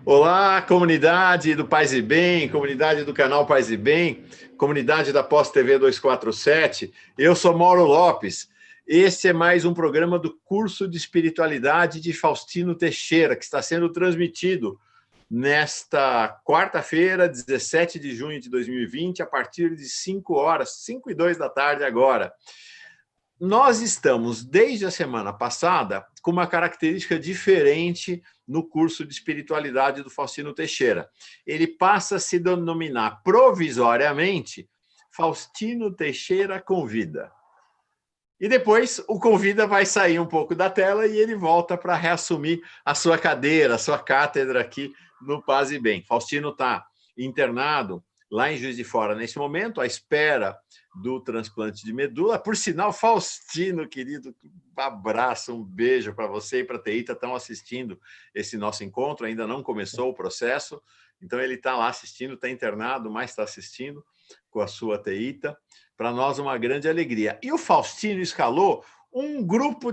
Olá, comunidade do Paz e Bem, comunidade do canal Paz e Bem, comunidade da Pós TV 247. Eu sou Mauro Lopes. Este é mais um programa do curso de espiritualidade de Faustino Teixeira, que está sendo transmitido nesta quarta-feira, 17 de junho de 2020, a partir de 5 horas, 5:02 da tarde agora. Nós estamos, desde a semana passada, com uma característica diferente no curso de espiritualidade do Faustino Teixeira. Ele passa a se denominar provisoriamente Faustino Teixeira Convida. E depois o Convida vai sair um pouco da tela e ele volta para reassumir a sua cadeira, a sua cátedra aqui no Paz e Bem. Faustino está internado lá em Juiz de Fora nesse momento, à espera do transplante de medula. Por sinal, Faustino, querido, um abraço, um beijo para você e para a Teita, estão assistindo esse nosso encontro, ainda não começou o processo, então ele está lá assistindo, está internado, mas está assistindo com a sua Teita. Para nós, uma grande alegria. E o Faustino escalou um grupo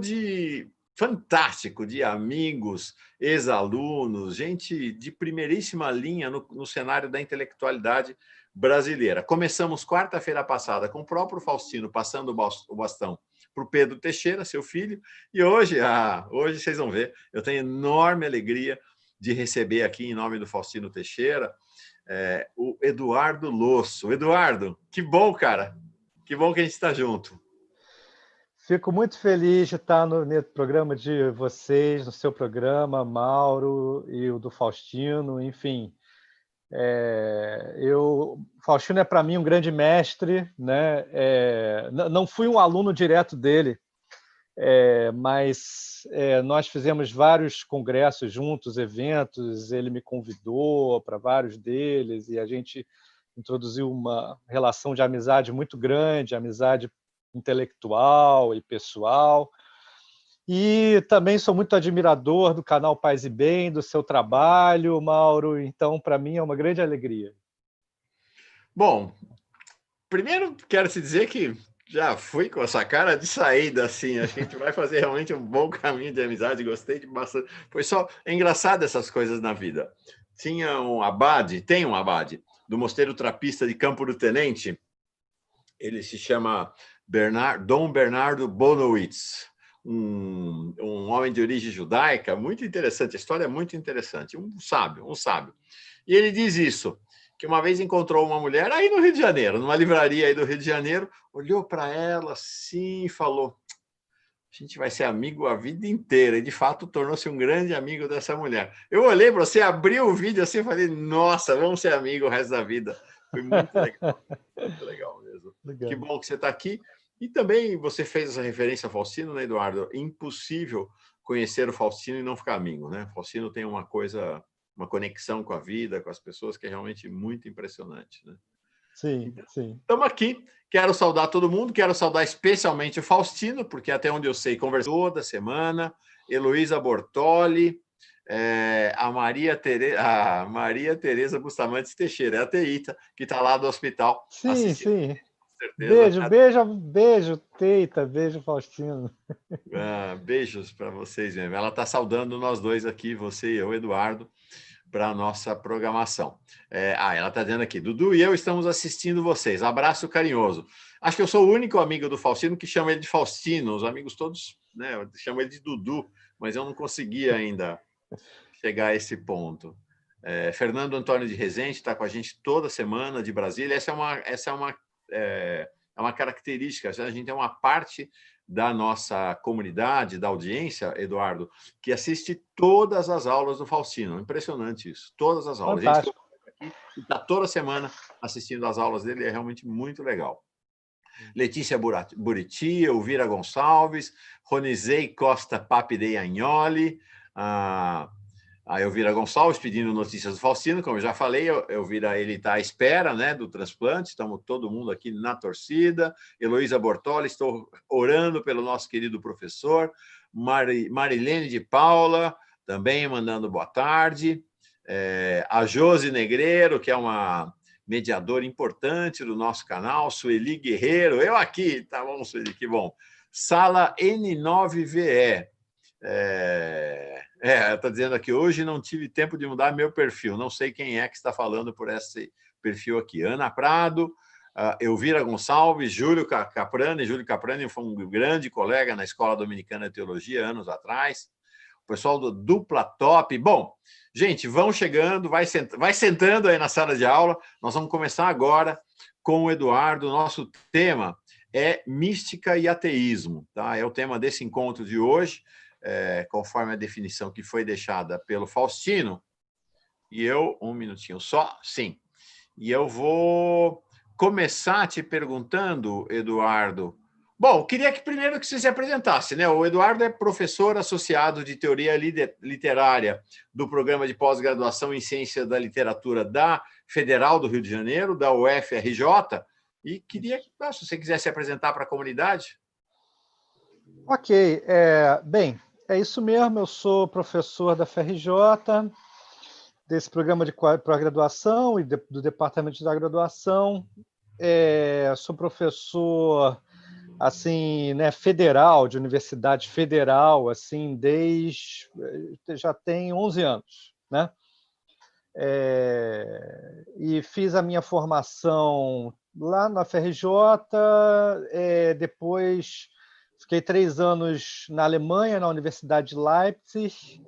fantástico de amigos, ex-alunos, gente de primeiríssima linha no cenário da intelectualidade brasileira. Começamos quarta-feira passada com o próprio Faustino passando o bastão para o Pedro Teixeira, seu filho, e hoje vocês vão ver, eu tenho enorme alegria de receber aqui, em nome do Faustino Teixeira, o Eduardo Losso. Eduardo, que bom, cara! Que bom que a gente está junto. Fico muito feliz de estar no programa de vocês, no seu programa, Mauro e o do Faustino, enfim. Faustino é para mim um grande mestre, né? Não fui um aluno direto dele, mas nós fizemos vários congressos juntos, eventos, ele me convidou para vários deles e a gente introduziu uma relação de amizade muito grande, amizade intelectual e pessoal. E também sou muito admirador do canal Paz e Bem, do seu trabalho, Mauro. Então, para mim, é uma grande alegria. Bom, primeiro quero te dizer que já fui com essa cara de saída, assim. Acho que a gente vai fazer realmente um bom caminho de amizade. Gostei de bastante. É engraçado essas coisas na vida. Tem um abade do Mosteiro Trapista de Campo do Tenente. Ele se chama Dom Bernardo Bonowitz, um homem de origem judaica, muito interessante, a história é muito interessante, um sábio. E ele diz isso, que uma vez encontrou uma mulher aí no Rio de Janeiro, numa livraria aí do Rio de Janeiro, olhou para ela assim e falou: a gente vai ser amigo a vida inteira. E, de fato, tornou-se um grande amigo dessa mulher. Eu olhei para você, abri o vídeo assim e falei: nossa, vamos ser amigos o resto da vida. Foi muito legal. Muito legal mesmo. Legal. Que bom que você está aqui. E também você fez essa referência ao Faustino, né, Eduardo? É impossível conhecer o Faustino e não ficar amigo, né? O Faustino tem uma conexão com a vida, com as pessoas, que é realmente muito impressionante, né? Sim, sim. Estamos aqui. Quero saudar todo mundo, quero saudar especialmente o Faustino, porque até onde eu sei, conversou toda semana, Heloísa Bortoli, a Maria Tereza Bustamante Teixeira, é a Teita, que está lá do hospital assistindo. Sim. Beijo, Teita, beijo, Faustino. Beijos para vocês mesmo. Ela está saudando nós dois aqui, você e eu, Eduardo, para a nossa programação. Ela está dizendo aqui: Dudu e eu estamos assistindo vocês. Abraço carinhoso. Acho que eu sou o único amigo do Faustino que chama ele de Faustino. Os amigos todos, né, chamam ele de Dudu, mas eu não consegui ainda chegar a esse ponto. Fernando Antônio de Rezende está com a gente toda semana de Brasília. Essa é uma característica. A gente é uma parte da nossa comunidade, da audiência, Eduardo, que assiste todas as aulas do Faustino. Impressionante isso. Todas as aulas. Fantástico. A gente está toda semana assistindo as aulas dele. É realmente muito legal. Letícia Buriti, Elvira Gonçalves, Ronizei Costa Papi de Agnoli, a Elvira Gonçalves pedindo notícias do Faustino, como eu já falei. Elvira, ele está à espera, né, do transplante, estamos todo mundo aqui na torcida. Heloísa Bortoli, estou orando pelo nosso querido professor. Marilene de Paula, também mandando boa tarde. A Josi Negreiro, que é uma mediadora importante do nosso canal. Sueli Guerreiro, eu aqui, tá bom, Sueli, que bom. Sala N9VE, Está dizendo aqui, hoje não tive tempo de mudar meu perfil. Não sei quem é que está falando por esse perfil aqui. Ana Prado, Elvira Gonçalves, Júlio Caprani. Júlio Caprani foi um grande colega na Escola Dominicana de Teologia, anos atrás. O pessoal do Dupla Top. Bom, gente, vão chegando, vai sentando aí na sala de aula. Nós vamos começar agora com o Eduardo. Nosso tema é mística e ateísmo. Tá? É o tema desse encontro de hoje. Conforme a definição que foi deixada pelo Faustino, e eu, um minutinho só, sim, e eu vou começar te perguntando, Eduardo. Bom, queria que primeiro que você se apresentasse, né? O Eduardo é professor associado de teoria literária do programa de pós-graduação em ciência da literatura da Federal do Rio de Janeiro, da UFRJ, e queria que, se você quisesse se apresentar para a comunidade. Ok, bem, é isso mesmo, eu sou professor da FRJ, desse programa de pós-graduação e do departamento da graduação. Sou professor assim, né, federal, de universidade federal, assim, já tem 11 anos, né? E fiz a minha formação lá na FRJ, depois fiquei 3 anos na Alemanha, na Universidade de Leipzig,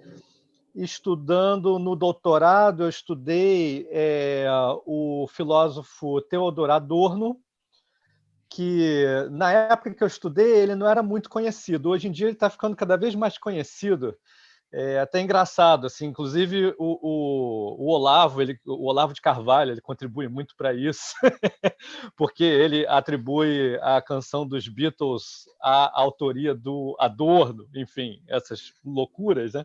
estudando no doutorado. Eu estudei o filósofo Theodor Adorno, que na época que eu estudei ele não era muito conhecido. Hoje em dia ele está ficando cada vez mais conhecido. Até engraçado, assim, inclusive o Olavo de Carvalho, ele contribui muito para isso, porque ele atribui a canção dos Beatles à autoria do Adorno, enfim, essas loucuras, né?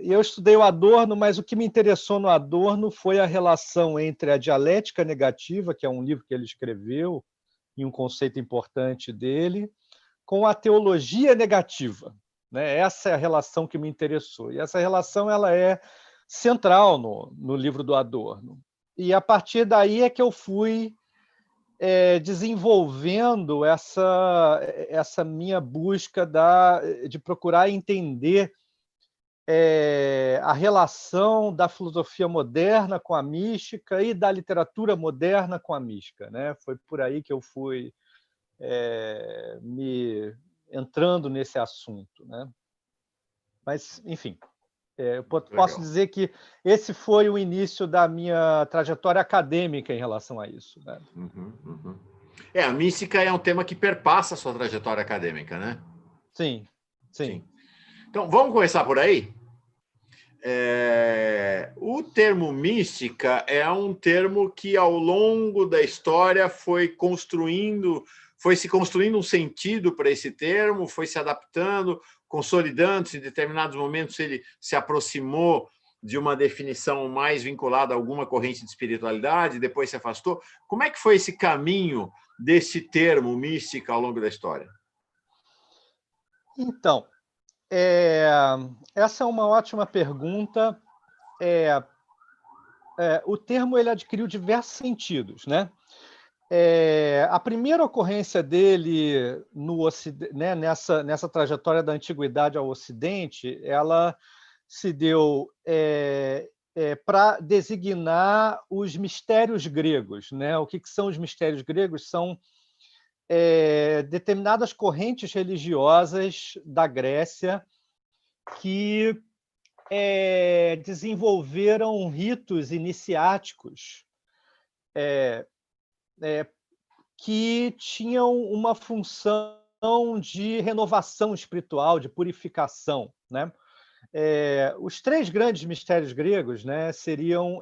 Eu estudei o Adorno, mas o que me interessou no Adorno foi a relação entre a dialética negativa, que é um livro que ele escreveu, e um conceito importante dele, com a teologia negativa. Né? Essa é a relação que me interessou. E essa relação ela é central no livro do Adorno. E a partir daí é que eu fui desenvolvendo essa minha busca de procurar entender a relação da filosofia moderna com a mística e da literatura moderna com a mística. Né? Foi por aí que eu fui me entrando nesse assunto. Né? Mas, enfim, eu posso dizer que esse foi o início da minha trajetória acadêmica em relação a isso. Né? A mística é um tema que perpassa a sua trajetória acadêmica, né? Sim, sim. Então, vamos começar por aí? O termo mística é um termo que, ao longo da história, foi se construindo um sentido para esse termo, foi se adaptando, consolidando-se. Em determinados momentos, ele se aproximou de uma definição mais vinculada a alguma corrente de espiritualidade, depois se afastou. Como é que foi esse caminho desse termo mística ao longo da história? Então, essa é uma ótima pergunta. O termo ele adquiriu diversos sentidos, né? A primeira ocorrência dele né, nessa trajetória da antiguidade ao Ocidente, ela se deu para designar os mistérios gregos. Né? O que são os mistérios gregos? São determinadas correntes religiosas da Grécia que desenvolveram ritos iniciáticos que tinham uma função de renovação espiritual, de purificação. Né? Os 3 grandes mistérios gregos, né, seriam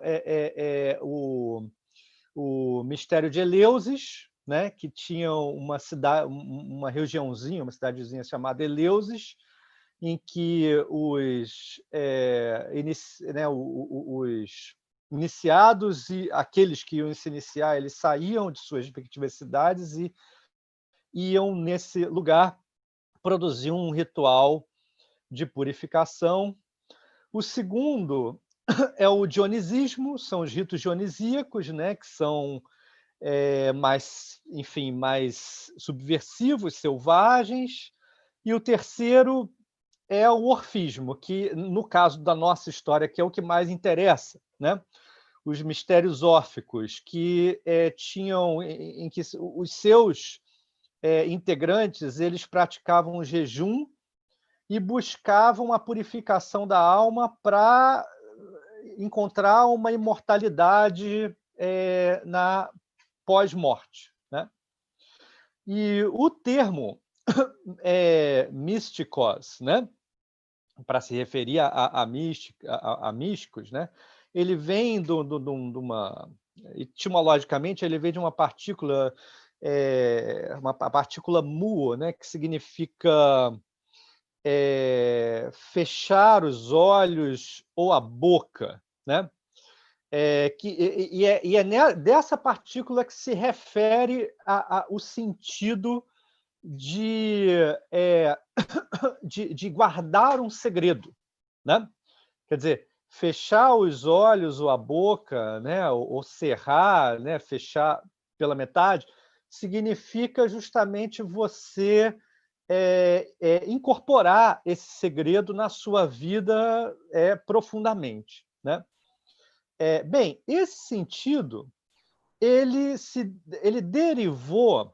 o mistério de Eleusis, né, que tinha uma regiãozinha, uma cidadezinha chamada Eleusis, em que os iniciados e aqueles que iam se iniciar, eles saíam de suas respectivas cidades e iam nesse lugar produzir um ritual de purificação. O segundo é o dionisismo, são os ritos dionisíacos, né, que são mais subversivos, selvagens. E o terceiro é o orfismo, que, no caso da nossa história, que é o que mais interessa, né? Os mistérios órficos, que tinham, em que os seus integrantes eles praticavam o jejum e buscavam a purificação da alma para encontrar uma imortalidade na pós-morte, né? E o termo místicos, né, para se referir a místicos, né, ele vem de uma... Etimologicamente, ele vem de uma partícula, a partícula mu, né, que significa fechar os olhos ou a boca, né? Dessa partícula que se refere o sentido de, de guardar um segredo, né? Quer dizer, fechar os olhos ou a boca, né, ou cerrar, né, fechar pela metade, significa justamente você incorporar esse segredo na sua vida profundamente, né? Bem, esse sentido ele derivou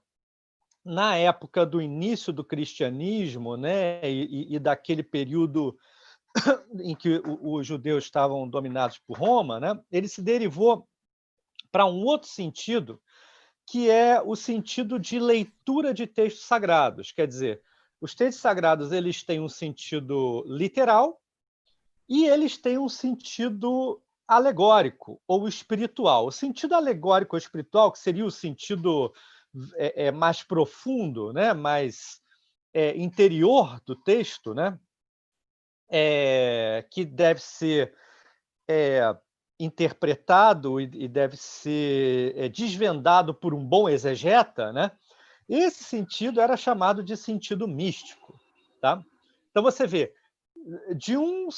na época do início do cristianismo, né, e daquele período em que os judeus estavam dominados por Roma, né, ele se derivou para um outro sentido, que é o sentido de leitura de textos sagrados. Quer dizer, os textos sagrados eles têm um sentido literal e eles têm um sentido alegórico ou espiritual. O sentido alegórico ou espiritual, que seria o sentido mais profundo, né, mais interior do texto, né, que deve ser interpretado e deve ser desvendado por um bom exegeta, né? Esse sentido era chamado de sentido místico, tá? Então você vê, de um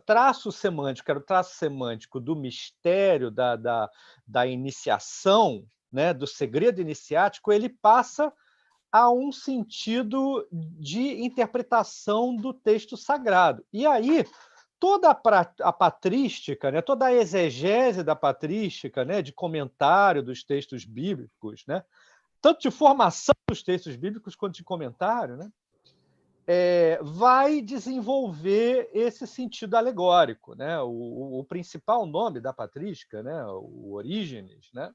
traço semântico, era o traço semântico do mistério da iniciação, né, do segredo iniciático, ele passa a um sentido de interpretação do texto sagrado. E aí, toda a patrística, né, toda a exegese da patrística, né, de comentário dos textos bíblicos, né, tanto de formação dos textos bíblicos quanto de comentário, né, vai desenvolver esse sentido alegórico, né? O principal nome da patrística, né, o Orígenes, né,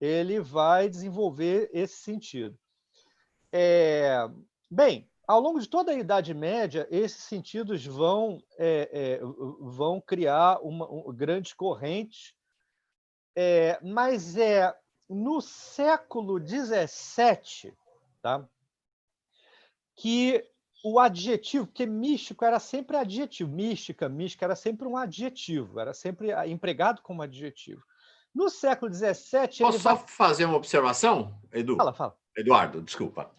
ele vai desenvolver esse sentido. Bem, ao longo de toda a Idade Média, esses sentidos vão criar grandes correntes, mas no século XVII, tá, que o adjetivo, porque místico era sempre adjetivo, mística era sempre um adjetivo, era sempre empregado como adjetivo. No século XVII, Posso só fazer uma observação, Edu? Fala. Eduardo, desculpa.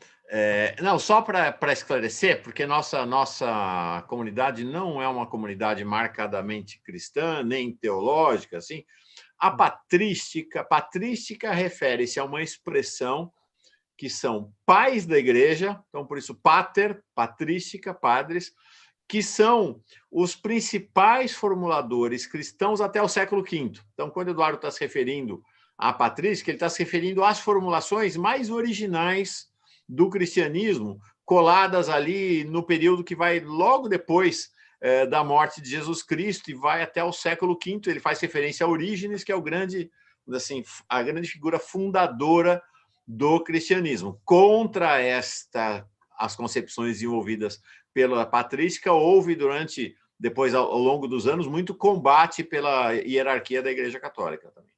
Não, só para esclarecer, porque nossa comunidade não é uma comunidade marcadamente cristã, nem teológica, assim. A patrística refere-se a uma expressão que são pais da igreja, então por isso pater, patrística, padres, que são os principais formuladores cristãos até o século V. Então, quando o Eduardo está se referindo à patrística, ele está se referindo às formulações mais originais do cristianismo, coladas ali no período que vai logo depois da morte de Jesus Cristo e vai até o século V. Ele faz referência a Orígenes, que é a grande figura fundadora do cristianismo. Contra as concepções desenvolvidas pela patrística, houve depois, ao longo dos anos, muito combate pela hierarquia da Igreja Católica também.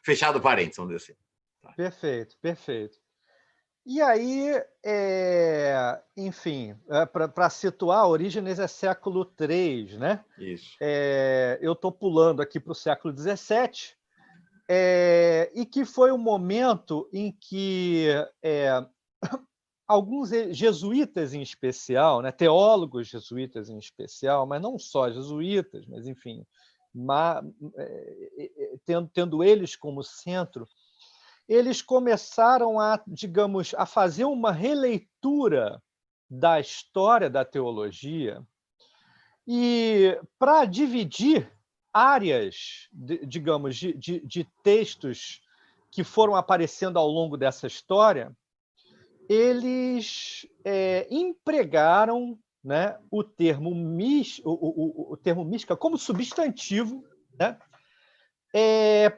Fechado parênteses, vamos dizer assim. Tá. Perfeito. E aí, enfim, para situar, Orígenes é século III, né? Isso. Eu estou pulando aqui para o século XVII, e que foi um momento em que alguns jesuítas em especial, né, teólogos jesuítas em especial, mas não só jesuítas, mas enfim, tendo eles como centro, eles começaram a, digamos, a fazer uma releitura da história da teologia e para dividir áreas, digamos, de textos que foram aparecendo ao longo dessa história, eles empregaram, né, o termo mística como substantivo, né,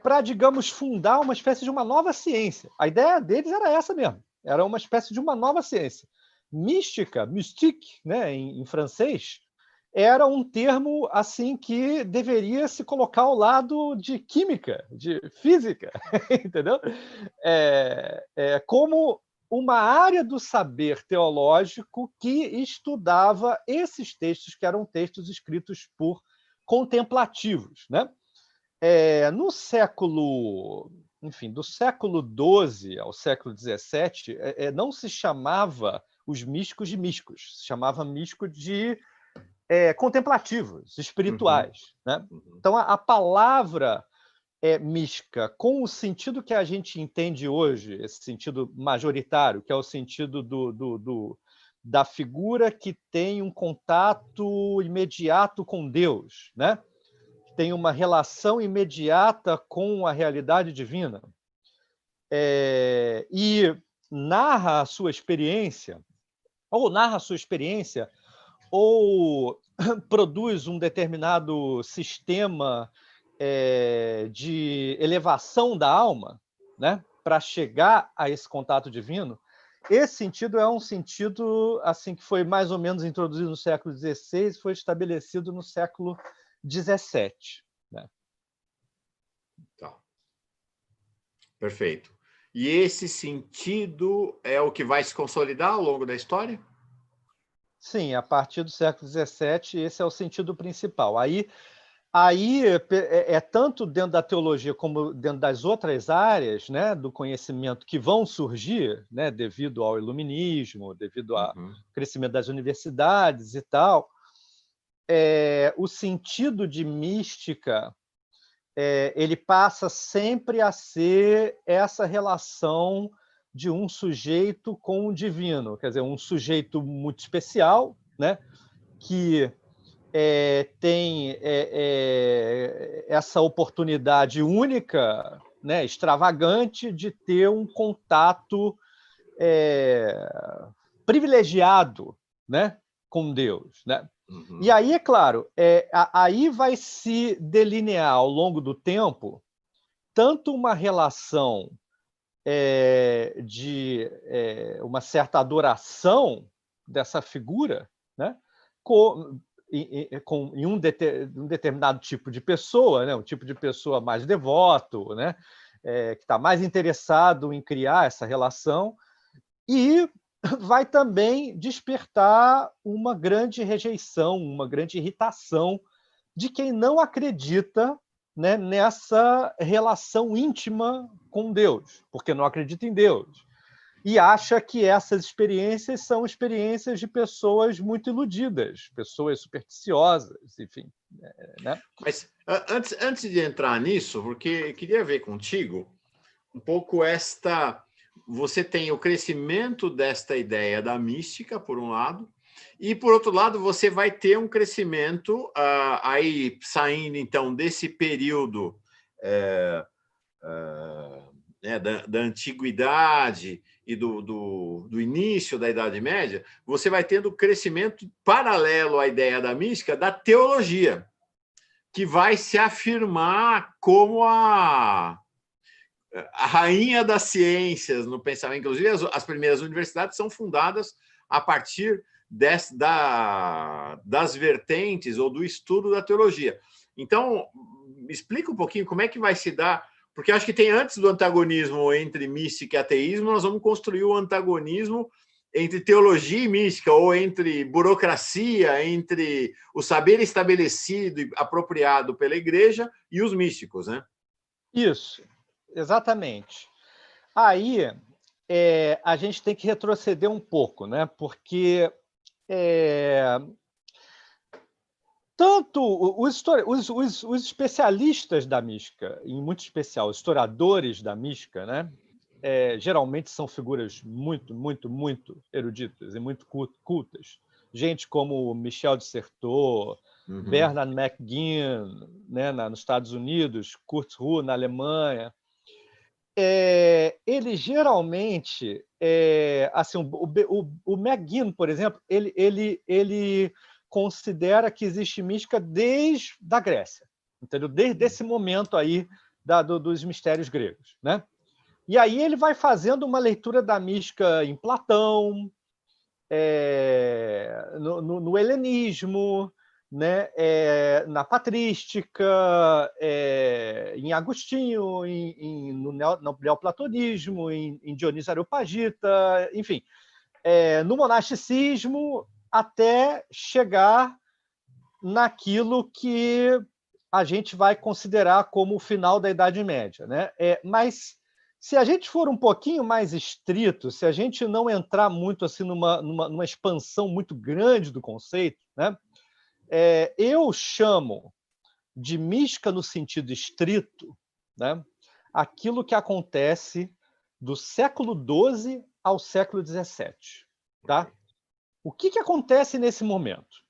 para, digamos, fundar uma espécie de uma nova ciência. A ideia deles era essa mesmo, era uma espécie de uma nova ciência. Mística, mystique, né, em francês, era um termo assim que deveria se colocar ao lado de química, de física, entendeu? Como uma área do saber teológico que estudava esses textos, que eram textos escritos por contemplativos, né? No século, enfim, do século XII ao século XVII, não se chamava os místicos de místicos, se chamava místico de contemplativos, espirituais. Né? Então, a palavra mística, com o sentido que a gente entende hoje, esse sentido majoritário, que é o sentido da figura que tem um contato imediato com Deus, né? Tem uma relação imediata com a realidade divina, e narra a sua experiência, ou produz um determinado sistema de elevação da alma, né, para chegar a esse contato divino. Esse sentido é um sentido assim que foi mais ou menos introduzido no século XVI e foi estabelecido no século XVII. Né? Tá. Perfeito. E esse sentido é o que vai se consolidar ao longo da história? Sim, a partir do século XVII, esse é o sentido principal. Aí tanto dentro da teologia como dentro das outras áreas, né, do conhecimento que vão surgir, né, devido ao iluminismo, devido ao crescimento das universidades e tal, o sentido de mística ele passa sempre a ser essa relação de um sujeito com o divino, quer dizer, um sujeito muito especial, né, que tem essa oportunidade única, né, extravagante, de ter um contato privilegiado, né, com Deus. Né? E aí, é claro, aí vai se delinear ao longo do tempo tanto uma relação de uma certa adoração dessa figura, né, em um determinado tipo de pessoa, né, um tipo de pessoa mais devoto, né, que está mais interessado em criar essa relação, e vai também despertar uma grande rejeição, uma grande irritação de quem não acredita, né, nessa relação íntima com Deus, porque não acredita em Deus. E acha que essas experiências são experiências de pessoas muito iludidas, pessoas supersticiosas, enfim. Né? Mas antes de entrar nisso, porque queria ver contigo um pouco você tem o crescimento desta ideia da mística, por um lado, e, por outro lado, você vai ter um crescimento, aí saindo, então, desse período da antiguidade e do início da Idade Média, você vai tendo crescimento paralelo à ideia da mística da teologia, que vai se afirmar como a rainha das ciências no pensamento. Inclusive, as primeiras universidades são fundadas a partir das vertentes ou do estudo da teologia. Então, explica um pouquinho como é que vai se dar, porque acho que tem antes do antagonismo entre mística e ateísmo, nós vamos construir o antagonismo entre teologia e mística, ou entre burocracia, entre o saber estabelecido e apropriado pela igreja e os místicos, né? Isso, exatamente. Aí a gente tem que retroceder um pouco, né? Porque tanto os especialistas da mística, em muito especial, historiadores da mística, né? geralmente são figuras muito, muito, muito eruditas e muito cultas. Gente como Michel de Certeau, Bernard McGuinn, né, nos Estados Unidos, Kurt Ruhr na Alemanha. Ele geralmente, assim, o McGuinn, por exemplo, ele considera que existe mística desde a Grécia, entendeu? Desde esse momento aí dos mistérios gregos, né? E aí ele vai fazendo uma leitura da mística em Platão, no helenismo, né? Na patrística, em Agostinho, no neoplatonismo, em Dionísio Areopagita, enfim, no monasticismo, até chegar naquilo que a gente vai considerar como o final da Idade Média, né? Mas se a gente for um pouquinho mais estrito, se a gente não entrar muito assim numa expansão muito grande do conceito, né? Eu chamo de mística no sentido estrito, né? Aquilo que acontece do século XII ao século XVII, tá? O que acontece nesse momento?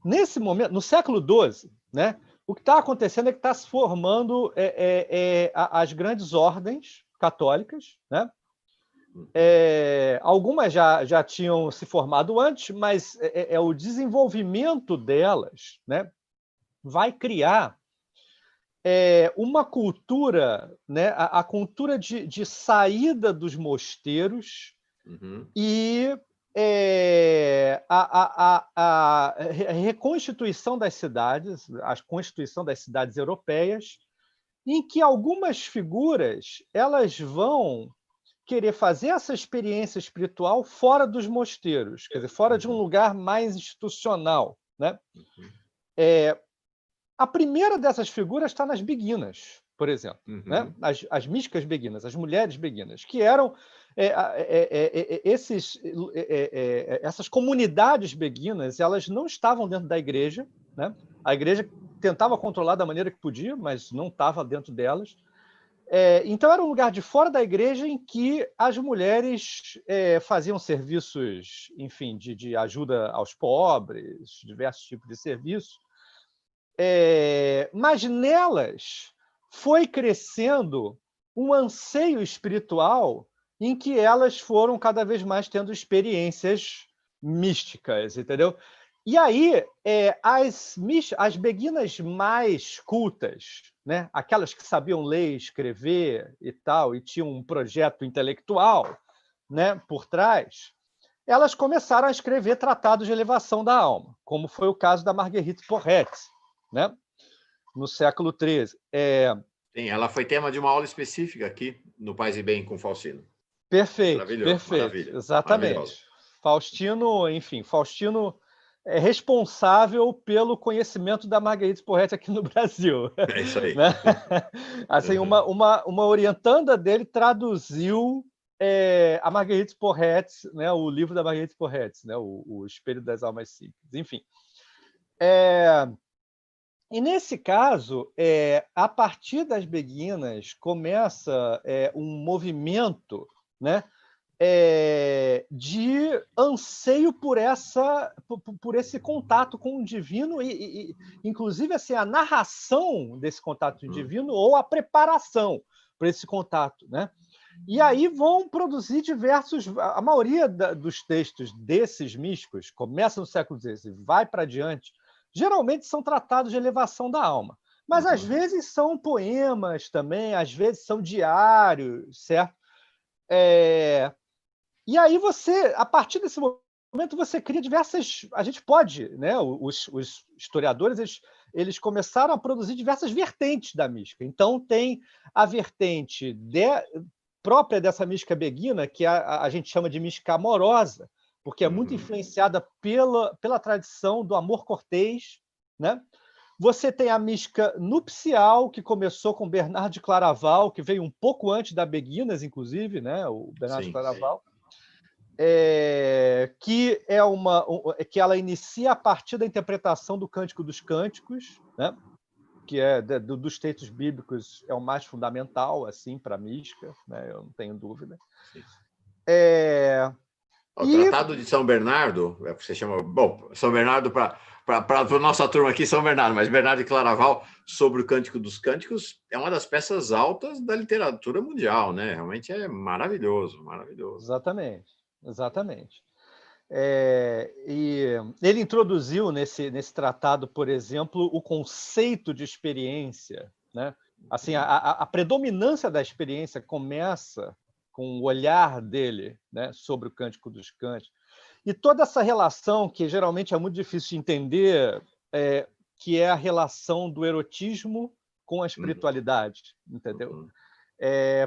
Nesse momento, no século XII, né? O que está acontecendo é que está se formando as grandes ordens católicas, né? Algumas já tinham se formado antes, mas o desenvolvimento delas, né, vai criar uma cultura, né, a cultura de saída dos mosteiros e a reconstituição das cidades, a constituição das cidades europeias, em que algumas figuras elas vão querer fazer essa experiência espiritual fora dos mosteiros, quer dizer, fora de um lugar mais institucional, né? A primeira dessas figuras está nas beguinas, por exemplo, né? As místicas beguinas, as mulheres beguinas, que eram essas comunidades beguinas, elas não estavam dentro da igreja, né? A igreja tentava controlar da maneira que podia, mas não estava dentro delas. Então, era um lugar de fora da igreja em que as mulheres faziam serviços, enfim, de ajuda aos pobres, diversos tipos de serviços. Mas nelas foi crescendo um anseio espiritual em que elas foram cada vez mais tendo experiências místicas, entendeu? E aí, as beguinas mais cultas, né? Aquelas que sabiam ler, escrever e tal, e tinham um projeto intelectual, né, por trás, elas começaram a escrever tratados de elevação da alma, como foi o caso da Marguerite Porret, né, no século XIII. Sim, ela foi tema de uma aula específica aqui no Paz e Bem com Faustino. Perfeito, Maravilha, exatamente. maravilhoso. Faustino é responsável pelo conhecimento da Marguerite Porret aqui no Brasil. É isso aí. Né? Assim, uma orientanda dele traduziu a Marguerite Porret, né, o livro da Marguerite Porret, né, o Espelho das Almas Simples. Enfim. E, nesse caso, a partir das beguinas, começa um movimento, né, de anseio por esse contato com o divino e inclusive assim, a narração desse contato divino ou a preparação para esse contato, né? E aí vão produzir a maioria dos textos desses místicos começa no século XVI, vai para diante, geralmente são tratados de elevação da alma, mas às vezes são poemas também, às vezes são diários, certo? E aí a partir desse momento, você cria diversas... A gente pode, né? Os historiadores, eles começaram a produzir diversas vertentes da mística. Então, tem a vertente própria dessa mística beguina, que a gente chama de mística amorosa, porque é muito influenciada pela tradição do amor cortês, né? Você tem a mística nupcial, que começou com Bernard de Claraval, que veio um pouco antes da Beguinas, inclusive, né? O Bernard de Claraval. Que que ela inicia a partir da interpretação do Cântico dos Cânticos, né? que dos textos bíblicos é o mais fundamental assim para a mística, né? Eu não tenho dúvida. Sim. O E Tratado de São Bernardo, você chama, bom, São Bernardo para a nossa turma aqui, São Bernardo, mas Bernardo de Claraval, sobre o Cântico dos Cânticos, é uma das peças altas da literatura mundial, né? Realmente é maravilhoso, maravilhoso. Exatamente, exatamente. E ele introduziu nesse tratado, por exemplo, o conceito de experiência, né? Assim, a predominância da experiência começa com o olhar dele, né, sobre o Cântico dos Cânticos. E toda essa relação, que geralmente é muito difícil de entender, que é a relação do erotismo com a espiritualidade, entendeu?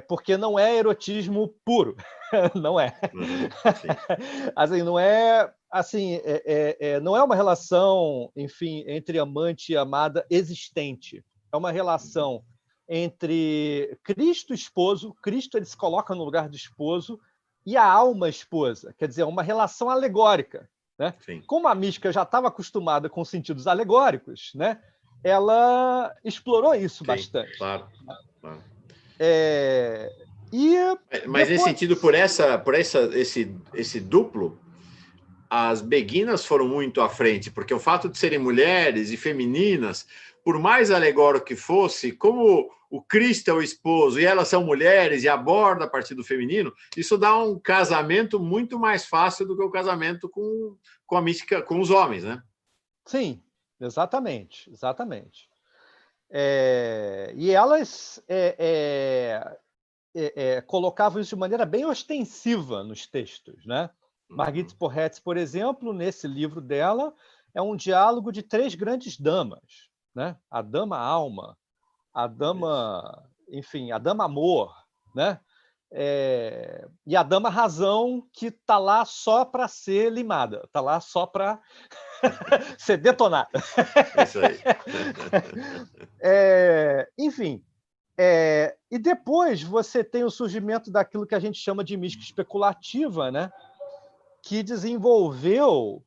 Porque não é erotismo puro, não é. Assim, não é assim, não é uma relação, enfim, entre amante e amada existente. É uma relação entre Cristo esposo, Cristo ele se coloca no lugar do esposo, e a alma esposa, quer dizer, uma relação alegórica, né? Como a mística já estava acostumada com sentidos alegóricos, né? Ela explorou isso bastante. Claro. Depois... Mas nesse sentido, por esse duplo, as beguinas foram muito à frente, porque o fato de serem mulheres e femininas, por mais alegórico que fosse, como o Cristo é o esposo e elas são mulheres e aborda a partir do feminino, isso dá um casamento muito mais fácil do que o casamento com a mística, com os homens, né? Sim, exatamente. E elas colocavam isso de maneira bem ostensiva nos textos, né? Margit Porretz, por exemplo, nesse livro dela, é um diálogo de 3 grandes damas, né? A dama alma, a dama, enfim, a dama amor, né? E a dama razão, que está lá só para ser limada, está lá só para ser detonada. Isso aí. Enfim, e depois você tem o surgimento daquilo que a gente chama de mística especulativa, né? Que desenvolveu...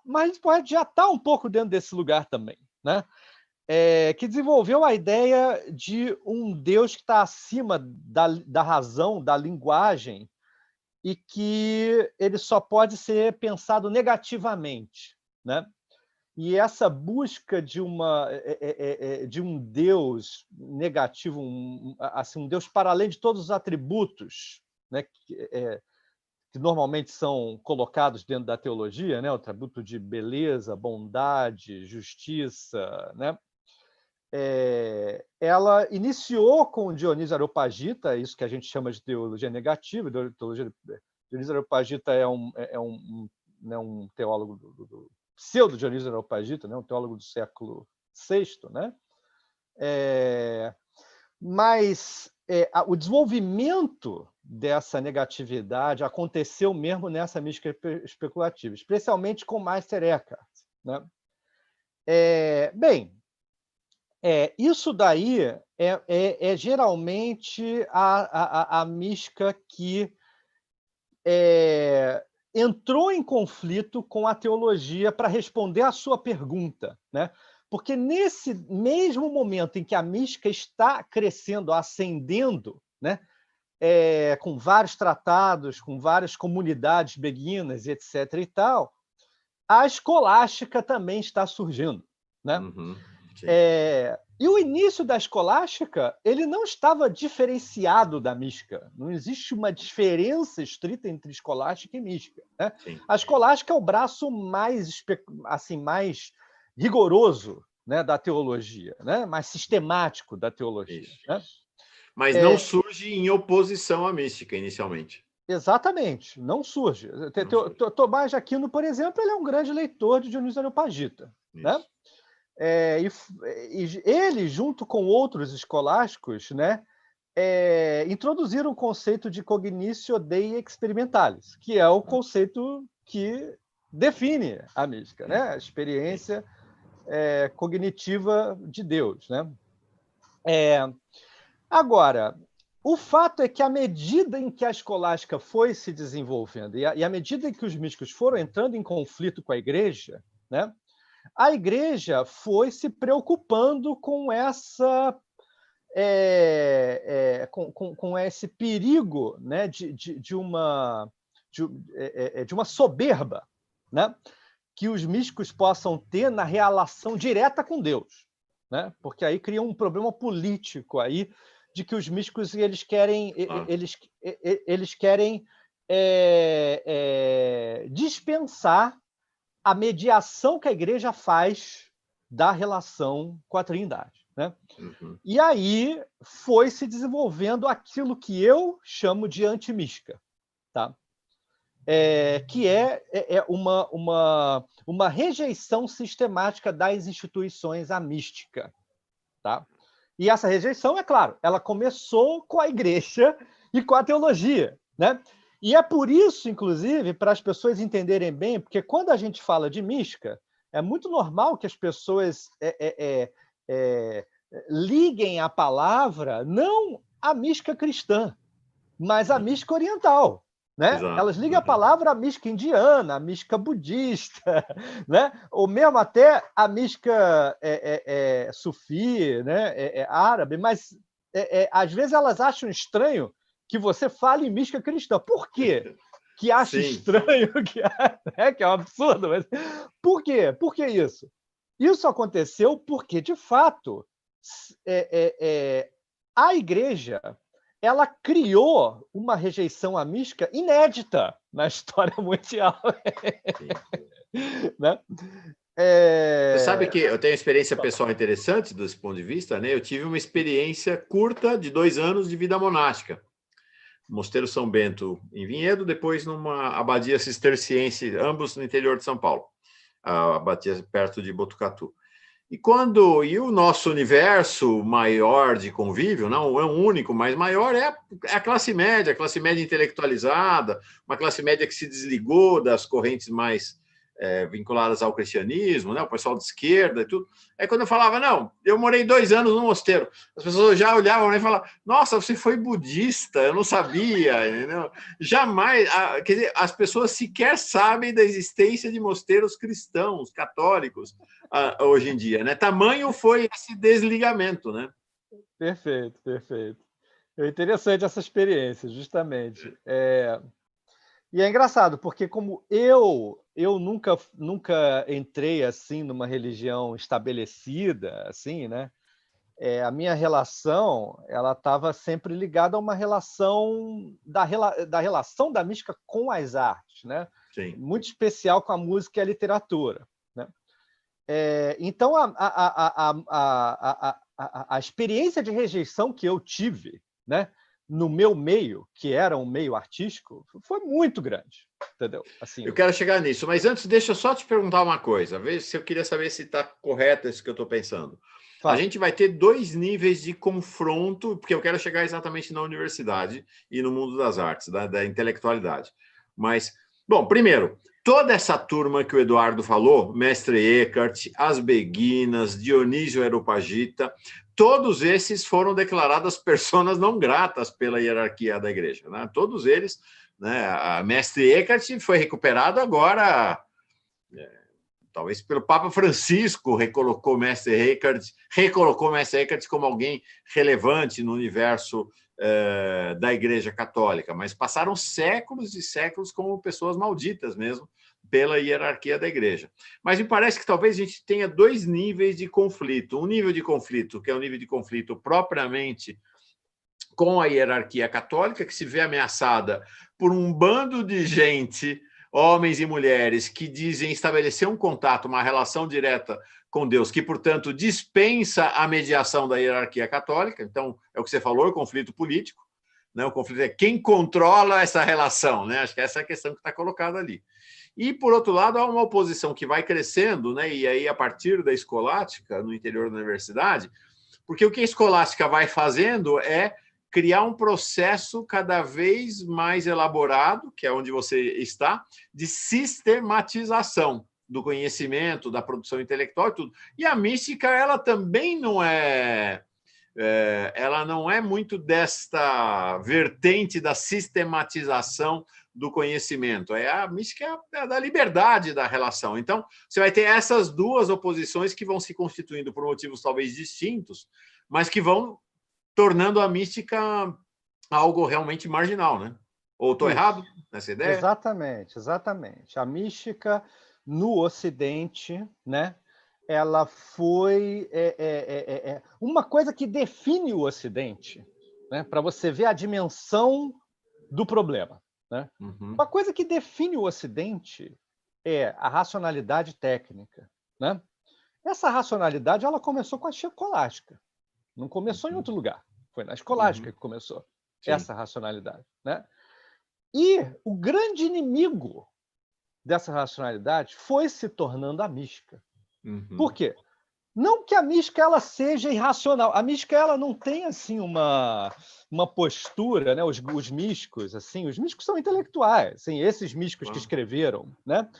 mas a gente pode já estar um pouco dentro desse lugar também, né? Que desenvolveu a ideia de um Deus que está acima da razão, da linguagem, e que ele só pode ser pensado negativamente, né? E essa busca de um Deus negativo, um Deus para além de todos os atributos, né, que normalmente são colocados dentro da teologia, né, o atributo de beleza, bondade, justiça, né? Ela iniciou com Dionísio Areopagita, isso que a gente chama de teologia negativa. Dionísio Areopagita é um teólogo do pseudo Dionísio Areopagita, né? Um teólogo do século VI, né? Mas o desenvolvimento dessa negatividade aconteceu mesmo nessa mística especulativa, especialmente com Meister Eckhart, né? Isso daí é geralmente a mística que entrou em conflito com a teologia para responder à sua pergunta, né? Porque nesse mesmo momento em que a mística está crescendo, ascendendo, né? Com vários tratados, com várias comunidades beguinas, etc. e tal, a escolástica também está surgindo, né? E o início da escolástica ele não estava diferenciado da mística. Não existe uma diferença estrita entre escolástica e mística, né? A escolástica é o braço mais rigoroso, né, da teologia, né? Mais sistemático da teologia. Né? Mas não surge em oposição à mística, inicialmente. Exatamente, não surge. Tomás de Aquino, por exemplo, ele é um grande leitor de Dionísio Areopagita, né? E ele, junto com outros escolásticos, né, introduziram o conceito de cognitio Dei experimentalis, que é o conceito que define a mística, né? A experiência cognitiva de Deus, né? Agora, o fato é que, à medida em que a escolástica foi se desenvolvendo e à medida em que os místicos foram entrando em conflito com a igreja, né, a igreja foi se preocupando com com esse perigo, né, de uma soberba, né, que os místicos possam ter na relação direta com Deus, né? Porque aí cria um problema político aí de que os místicos eles querem dispensar a mediação que a igreja faz da relação com a Trindade, né? Uhum. E aí foi se desenvolvendo aquilo que eu chamo de antimística, tá? Que é uma rejeição sistemática das instituições à mística, tá? E essa rejeição, é claro, ela começou com a igreja e com a teologia, né? E é por isso, inclusive, para as pessoas entenderem bem, porque quando a gente fala de mística, é muito normal que as pessoas liguem a palavra não à mística cristã, mas à mística oriental. Né? Elas ligam a palavra à mística indiana, à mística budista, né? Ou mesmo até à mística sufi, né? Árabe, mas às vezes elas acham estranho que você fale em mística cristã. Por quê? Que acha estranho, que é um absurdo. Mas... Por quê? Por que isso? Isso aconteceu porque, de fato, a igreja ela criou uma rejeição à mística inédita na história mundial. Né? Você sabe que eu tenho experiência pessoal interessante desse ponto de vista, né? Eu tive uma experiência curta de 2 anos de vida monástica. Mosteiro São Bento, em Vinhedo, depois numa abadia cisterciense, ambos no interior de São Paulo, a abadia perto de Botucatu. E o nosso universo maior de convívio, não é um único, mas maior, é a classe média intelectualizada, uma classe média que se desligou das correntes mais vinculadas ao cristianismo, né? O pessoal de esquerda e tudo. Aí quando eu falava, não, eu morei 2 anos no mosteiro, as pessoas já olhavam e falavam, nossa, você foi budista, eu não sabia, entendeu? Jamais, quer dizer, as pessoas sequer sabem da existência de mosteiros cristãos, católicos, hoje em dia, né? Tamanho foi esse desligamento, né? Perfeito, perfeito. É interessante essa experiência, justamente. E é engraçado, porque como eu nunca entrei assim numa religião estabelecida, assim, né? A minha relação ela estava sempre ligada a uma relação da relação da mística com as artes, né? Sim. Muito especial com a música e a literatura, né? Então a experiência de rejeição que eu tive, né? No meu meio, que era um meio artístico, foi muito grande, entendeu? Assim, eu quero chegar nisso, mas antes deixa eu só te perguntar uma coisa, veja se eu queria saber se está correto isso que eu estou pensando. A gente vai ter 2 níveis de confronto, porque eu quero chegar exatamente na universidade e no mundo das artes, da intelectualidade. Mas, bom, primeiro, toda essa turma que o Eduardo falou, Mestre Eckhart, As Beguinas, Dionísio Areopagita, todos esses foram declaradas personas não gratas pela hierarquia da igreja, né? Todos eles, né? A Mestre Eckhart foi recuperado agora, talvez pelo Papa Francisco, recolocou Mestre Eckhart como alguém relevante no universo da Igreja Católica, mas passaram séculos e séculos como pessoas malditas mesmo pela hierarquia da Igreja. Mas me parece que talvez a gente tenha 2 níveis de conflito. Um nível de conflito, que é o nível de conflito propriamente com a hierarquia católica, que se vê ameaçada por um bando de gente, homens e mulheres, que dizem estabelecer um contato, uma relação direta com Deus, que, portanto, dispensa a mediação da hierarquia católica. Então, é o que você falou, o conflito político, né? O conflito é quem controla essa relação, né? Acho que essa é a questão que está colocada ali. E, por outro lado, há uma oposição que vai crescendo, né? E aí, a partir da escolástica, no interior da universidade, porque o que a escolástica vai fazendo é criar um processo cada vez mais elaborado, que é onde você está, de sistematização do conhecimento, da produção intelectual e tudo. E a mística, ela também não ela não é muito desta vertente da sistematização do conhecimento. A mística é a da liberdade da relação. Então, você vai ter essas duas oposições que vão se constituindo por motivos talvez distintos, mas que vão tornando a mística algo realmente marginal, né? Ou estou errado nessa ideia? Exatamente, exatamente. A mística no Ocidente, né? Ela foi uma coisa que define o Ocidente, né? Para você ver a dimensão do problema, né? Uma coisa que define o Ocidente é a racionalidade técnica, né? Essa racionalidade ela começou com a escolástica, não começou em outro lugar, foi na escolástica que começou. Sim. Essa racionalidade, né? E o grande inimigo dessa racionalidade foi se tornando a mística. Por quê? Não que a mística ela seja irracional. A mística ela não tem assim uma postura, né? Os místicos, assim, os místicos são intelectuais. Assim, esses místicos que escreveram, né?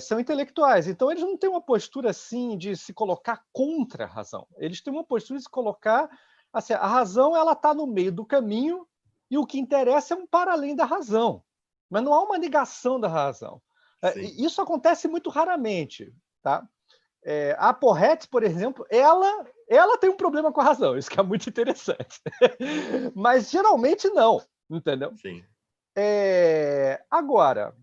São intelectuais. Então eles não têm uma postura assim de se colocar contra a razão. Eles têm uma postura de se colocar assim, a razão ela está no meio do caminho e o que interessa é um para além da razão. Mas não há uma negação da razão. Isso acontece muito raramente, tá? A Aporetes, por exemplo, ela tem um problema com a razão, isso que é muito interessante. Mas geralmente não, entendeu? Sim. Agora,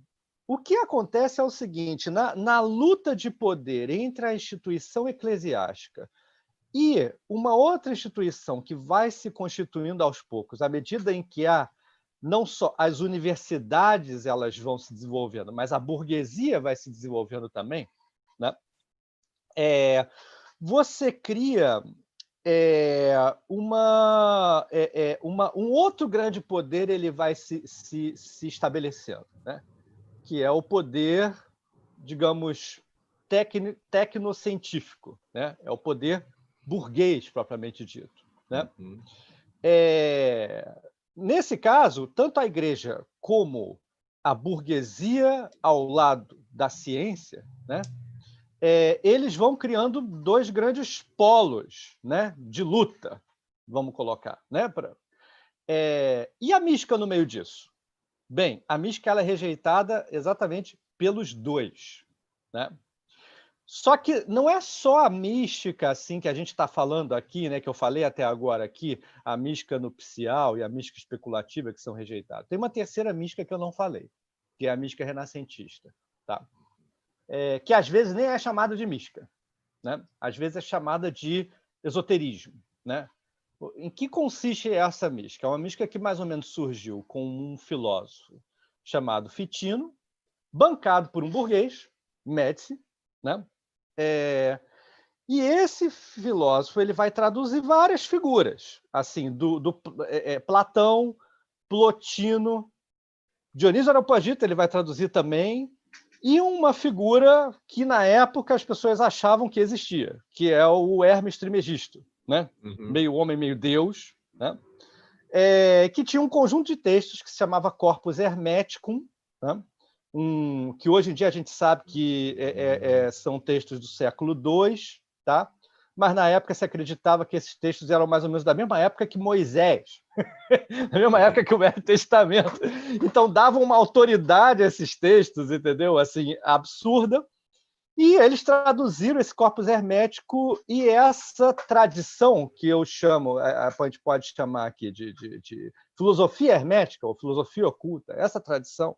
o que acontece é o seguinte, na luta de poder entre a instituição eclesiástica e uma outra instituição que vai se constituindo aos poucos, à medida em que não só as universidades elas vão se desenvolvendo, mas a burguesia vai se desenvolvendo também, né? Você cria um outro grande poder, ele vai se estabelecendo, né? Que é o poder, digamos, tecnocientífico, né? É o poder burguês, propriamente dito, né? Nesse caso, tanto a igreja como a burguesia ao lado da ciência, né? Eles vão criando dois grandes polos, né, de luta, vamos colocar. Né, e a mística no meio disso? Bem, a mística ela é rejeitada exatamente pelos dois. Né? Só que não é só a mística assim, que a gente está falando aqui, né, que eu falei até agora aqui, a mística nupcial e a mística especulativa que são rejeitadas. Tem uma terceira mística que eu não falei, que é a mística renascentista. Tá? Que às vezes nem é chamada de mística, né? Às vezes é chamada de esoterismo. Né? Em que consiste essa mística? É uma mística que mais ou menos surgiu com um filósofo chamado Fitino, bancado por um burguês, Médici, né? E esse filósofo ele vai traduzir várias figuras, assim, Platão, Plotino, Dionísio Areopagita ele vai traduzir também, e uma figura que, na época, as pessoas achavam que existia, que é o Hermes Trismegisto, né? Meio homem, meio deus, né? Que tinha um conjunto de textos que se chamava Corpus Hermeticum, né? Que hoje em dia a gente sabe que são textos do século II, tá? Mas na época se acreditava que esses textos eram mais ou menos da mesma época que Moisés, na mesma época que o Velho Testamento. Então davam uma autoridade a esses textos, entendeu? Assim, absurda. E eles traduziram esse corpus hermético e essa tradição que eu chamo, a gente pode chamar aqui de filosofia hermética ou filosofia oculta, essa tradição,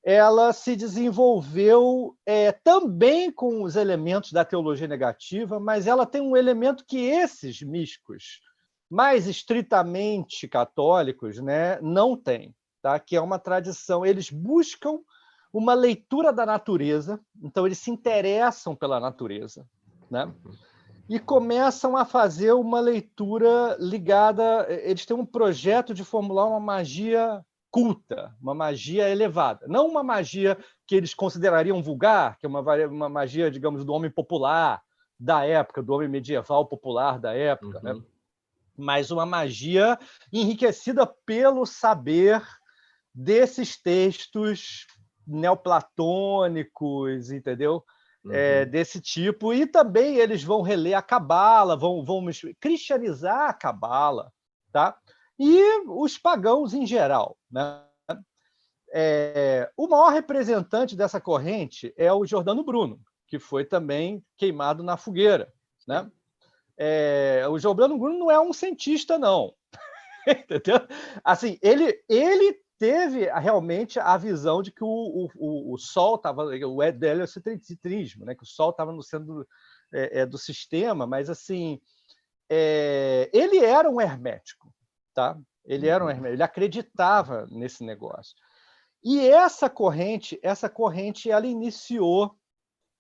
ela se desenvolveu também com os elementos da teologia negativa, mas ela tem um elemento que esses místicos mais estritamente católicos, né, não têm, tá? Que é uma tradição. Eles buscam uma leitura da natureza, então eles se interessam pela natureza, né? E começam a fazer uma leitura ligada... Eles têm um projeto de formular uma magia culta, uma magia elevada. Não uma magia que eles considerariam vulgar, que é uma magia, digamos, do homem popular da época, do homem medieval popular da época, né? Mas uma magia enriquecida pelo saber desses textos neoplatônicos, entendeu? Desse tipo. E também eles vão reler a Cabala, vão cristianizar a Cabala, tá? E os pagãos em geral, né? O maior representante dessa corrente é o Giordano Bruno, que foi também queimado na fogueira, né? O Giordano Bruno não é um cientista, não. Entendeu? Assim, ele teve realmente a visão de que o Sol estava, o heliocentrismo, né? Que o Sol estava no centro do sistema, mas assim, ele era um hermético, tá? Ele era um hermético, ele acreditava nesse negócio. E essa corrente, ela iniciou,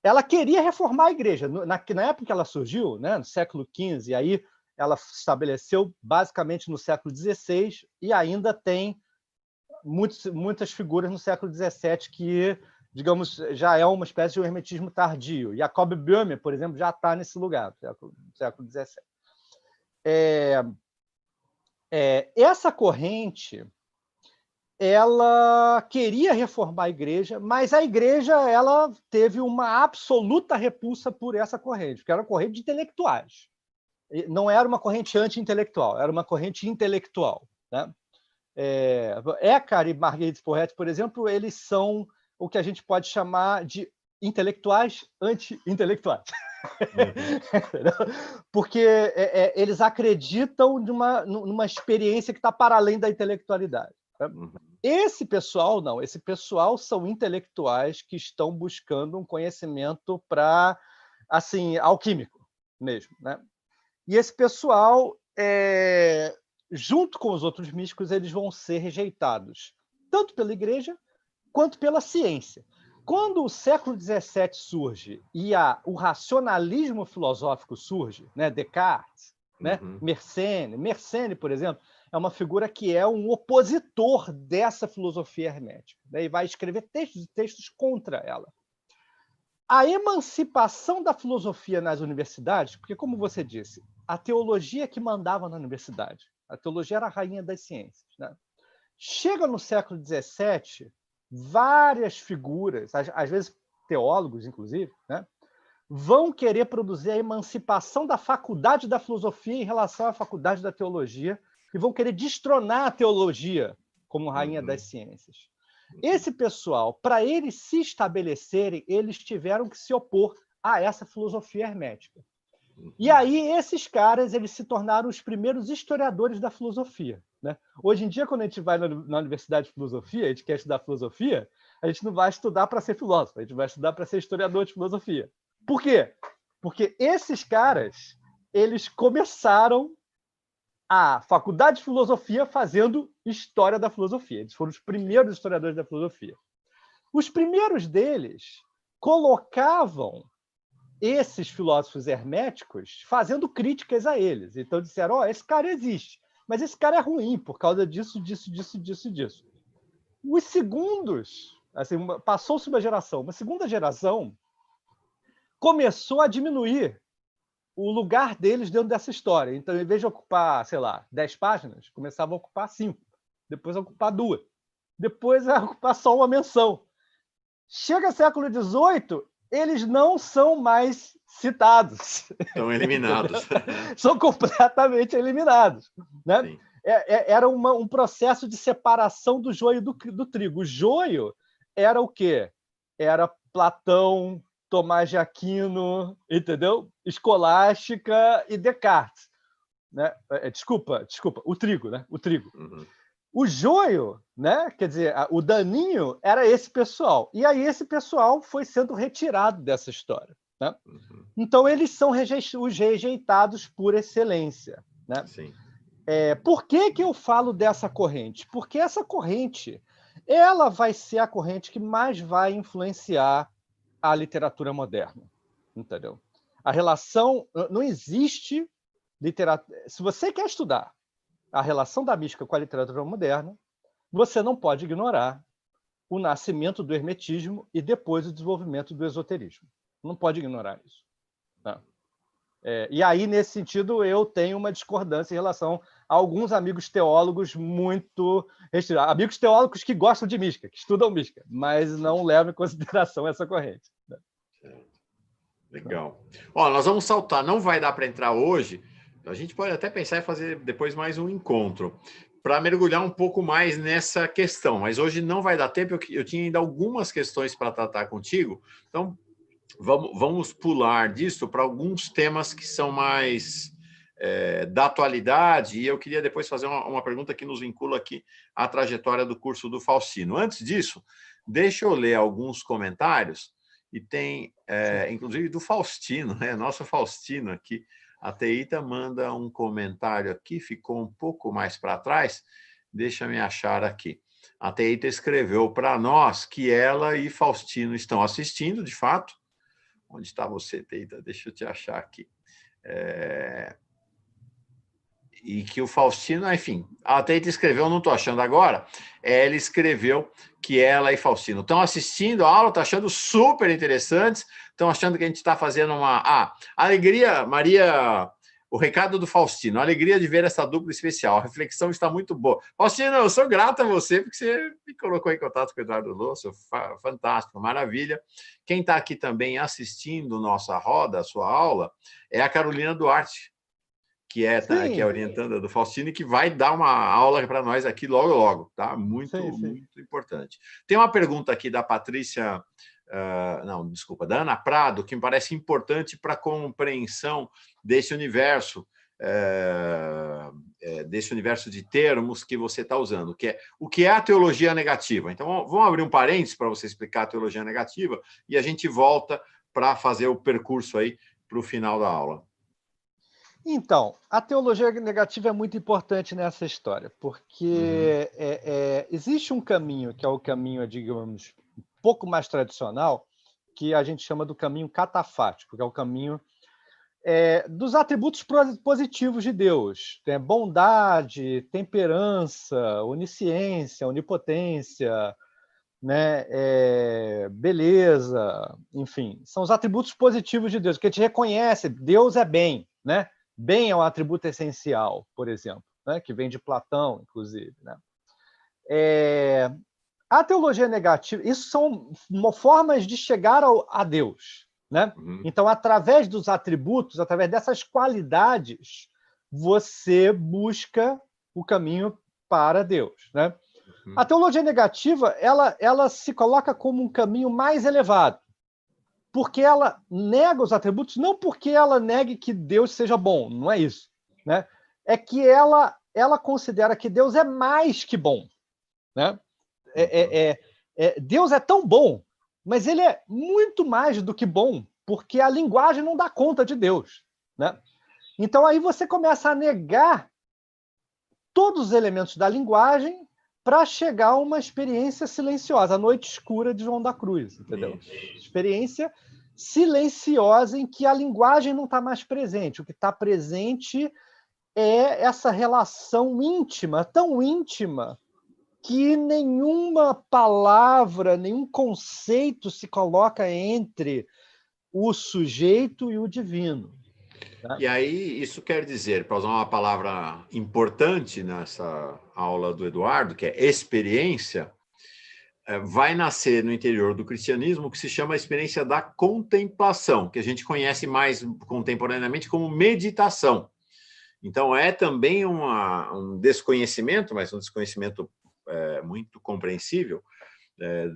ela queria reformar a igreja. Na época que ela surgiu, né, no século XV, aí ela se estabeleceu basicamente no século XVI e ainda tem muitas figuras no século XVII que, digamos, já é uma espécie de um hermetismo tardio. Jacob Böhme, por exemplo, já está nesse lugar, no século XVII. Essa corrente, ela queria reformar a igreja, mas a igreja ela teve uma absoluta repulsa por essa corrente, porque era uma corrente de intelectuais. Não era uma corrente anti-intelectual, era uma corrente intelectual, né? Eckhart e Marguerite Porete, por exemplo, eles são o que a gente pode chamar de intelectuais anti-intelectuais. Porque eles acreditam numa experiência que está para além da intelectualidade. Esse pessoal não, esse pessoal são intelectuais que estão buscando um conhecimento para, assim, alquímico mesmo, né? E esse pessoal, junto com os outros místicos, eles vão ser rejeitados, tanto pela igreja quanto pela ciência. Quando o século XVII surge e o racionalismo filosófico surge, né, Descartes, né, Mersenne, por exemplo, é uma figura que é um opositor dessa filosofia hermética, né, e vai escrever textos e textos contra ela. A emancipação da filosofia nas universidades, porque, como você disse, a teologia que mandava na universidade, a teologia era a rainha das ciências, né? Chega no século XVII, várias figuras, às vezes teólogos, inclusive, né, vão querer produzir a emancipação da faculdade da filosofia em relação à faculdade da teologia e vão querer destronar a teologia como rainha das ciências. Esse pessoal, para eles se estabelecerem, eles tiveram que se opor a essa filosofia hermética. E aí, esses caras eles se tornaram os primeiros historiadores da filosofia, né? Hoje em dia, quando a gente vai na Universidade de Filosofia, a gente quer estudar filosofia, a gente não vai estudar para ser filósofo, a gente vai estudar para ser historiador de filosofia. Por quê? Porque esses caras, eles começaram a faculdade de filosofia fazendo história da filosofia. Eles foram os primeiros historiadores da filosofia. Os primeiros deles colocavam esses filósofos herméticos fazendo críticas a eles. Então disseram, esse cara existe, mas esse cara é ruim por causa disso. Os segundos, assim, passou-se uma geração, uma segunda geração começou a diminuir o lugar deles dentro dessa história. Então, em vez de ocupar, sei lá, 10 páginas, começava a ocupar 5, depois a ocupar 2, depois a ocupar só uma menção. Chega século XVIII, eles não são mais citados. São eliminados. São completamente eliminados, né? Era um processo de separação do joio do trigo. O joio era o quê? Era Platão, Tomás de Aquino, entendeu? Escolástica e Descartes, né? Desculpa, o trigo, né? O trigo. O joio, né? Quer dizer, o daninho era esse pessoal. E aí esse pessoal foi sendo retirado dessa história, né? Então eles são os rejeitados por excelência, né? Sim. Por que eu falo dessa corrente? Porque essa corrente, ela vai ser a corrente que mais vai influenciar a literatura moderna, entendeu? A relação não existe literatura. Se você quer estudar a relação da mística com a literatura moderna, você não pode ignorar o nascimento do hermetismo e depois o desenvolvimento do esoterismo. Não pode ignorar isso. Tá? E aí, nesse sentido, eu tenho uma discordância em relação a alguns amigos teólogos muito restritos. Amigos teólogos que gostam de mística, que estudam mística, mas não levam em consideração essa corrente. Legal. Nós vamos saltar. Não vai dar para entrar hoje. A gente pode até pensar em fazer depois mais um encontro. para mergulhar um pouco mais nessa questão. Mas hoje não vai dar tempo, eu tinha ainda algumas questões para tratar contigo, então vamos pular disso para alguns temas que são mais da atualidade, e eu queria depois fazer uma pergunta que nos vincula aqui à trajetória do curso do Faustino. Antes disso, deixa eu ler alguns comentários, e tem, inclusive, do Faustino, né? Nosso Faustino aqui. A Teita manda um comentário aqui, ficou um pouco mais para trás, deixa-me achar aqui. A Teita escreveu para nós que ela e Faustino estão assistindo, de fato. Onde está você, Teita? Deixa eu te achar aqui. E que o Faustino, enfim, a Teita escreveu, não estou achando agora, ela escreveu que ela e Faustino estão assistindo a aula, estão achando super interessantes, estão achando que a gente está fazendo uma... alegria, Maria, o recado do Faustino, alegria de ver essa dupla especial, a reflexão está muito boa. Faustino, eu sou grato a você, porque você me colocou em contato com o Eduardo Losso, fantástico, maravilha. Quem está aqui também assistindo nossa roda, a sua aula, é a Carolina Duarte, que é orientanda do Faustino, e que vai dar uma aula para nós aqui logo, logo, tá? Muito importante. Tem uma pergunta aqui da Patrícia, da Ana Prado, que me parece importante para a compreensão desse universo de termos que você está usando, que é o que é a teologia negativa. Então, vamos abrir um parênteses para você explicar a teologia negativa, e a gente volta para fazer o percurso aí para o final da aula. Então, a teologia negativa é muito importante nessa história, porque existe um caminho, que é o caminho, digamos, um pouco mais tradicional, que a gente chama do caminho catafático, que é o caminho dos atributos positivos de Deus. Tem bondade, temperança, onisciência, onipotência, né? Beleza, enfim, são os atributos positivos de Deus, que a gente reconhece, Deus é bem, né? Bem é um atributo essencial, por exemplo, né? Que vem de Platão, inclusive, né? A teologia negativa, isso são formas de chegar a Deus, né? Então, através dos atributos, através dessas qualidades, você busca o caminho para Deus, né? A teologia negativa, ela se coloca como um caminho mais elevado, porque ela nega os atributos, não porque ela negue que Deus seja bom, não é isso, né? É que ela considera que Deus é mais que bom, né? Deus é tão bom, mas ele é muito mais do que bom, porque a linguagem não dá conta de Deus, né? Então aí você começa a negar todos os elementos da linguagem para chegar a uma experiência silenciosa, a noite escura de João da Cruz, entendeu? Experiência silenciosa em que a linguagem não está mais presente. O que está presente é essa relação íntima, tão íntima, que nenhuma palavra, nenhum conceito se coloca entre o sujeito e o divino. E aí, isso quer dizer, para usar uma palavra importante nessa aula do Eduardo, que é experiência, vai nascer no interior do cristianismo o que se chama a experiência da contemplação, que a gente conhece mais contemporaneamente como meditação. Então, é também um desconhecimento, mas um desconhecimento muito compreensível,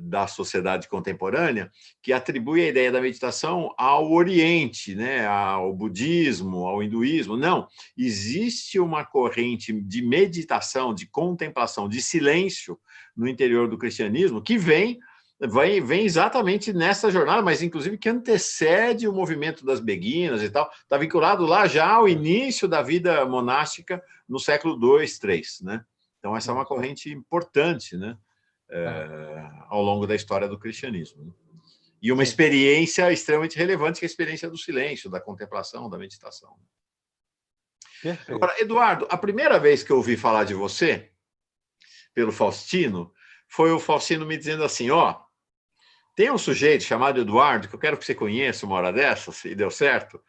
da sociedade contemporânea, que atribui a ideia da meditação ao Oriente, né, ao budismo, ao hinduísmo. Não, existe uma corrente de meditação, de contemplação, de silêncio no interior do cristianismo que vem exatamente nessa jornada, mas inclusive que antecede o movimento das beguinas e tal, está vinculado lá já ao início da vida monástica no século II, III, né? Então essa é uma corrente importante, né? Ao longo da história do cristianismo. E uma experiência extremamente relevante, que é a experiência do silêncio, da contemplação, da meditação. Perfeito. Agora, Eduardo, a primeira vez que eu ouvi falar de você, pelo Faustino, foi o Faustino me dizendo assim, tem um sujeito chamado Eduardo, que eu quero que você conheça uma hora dessas, e deu certo,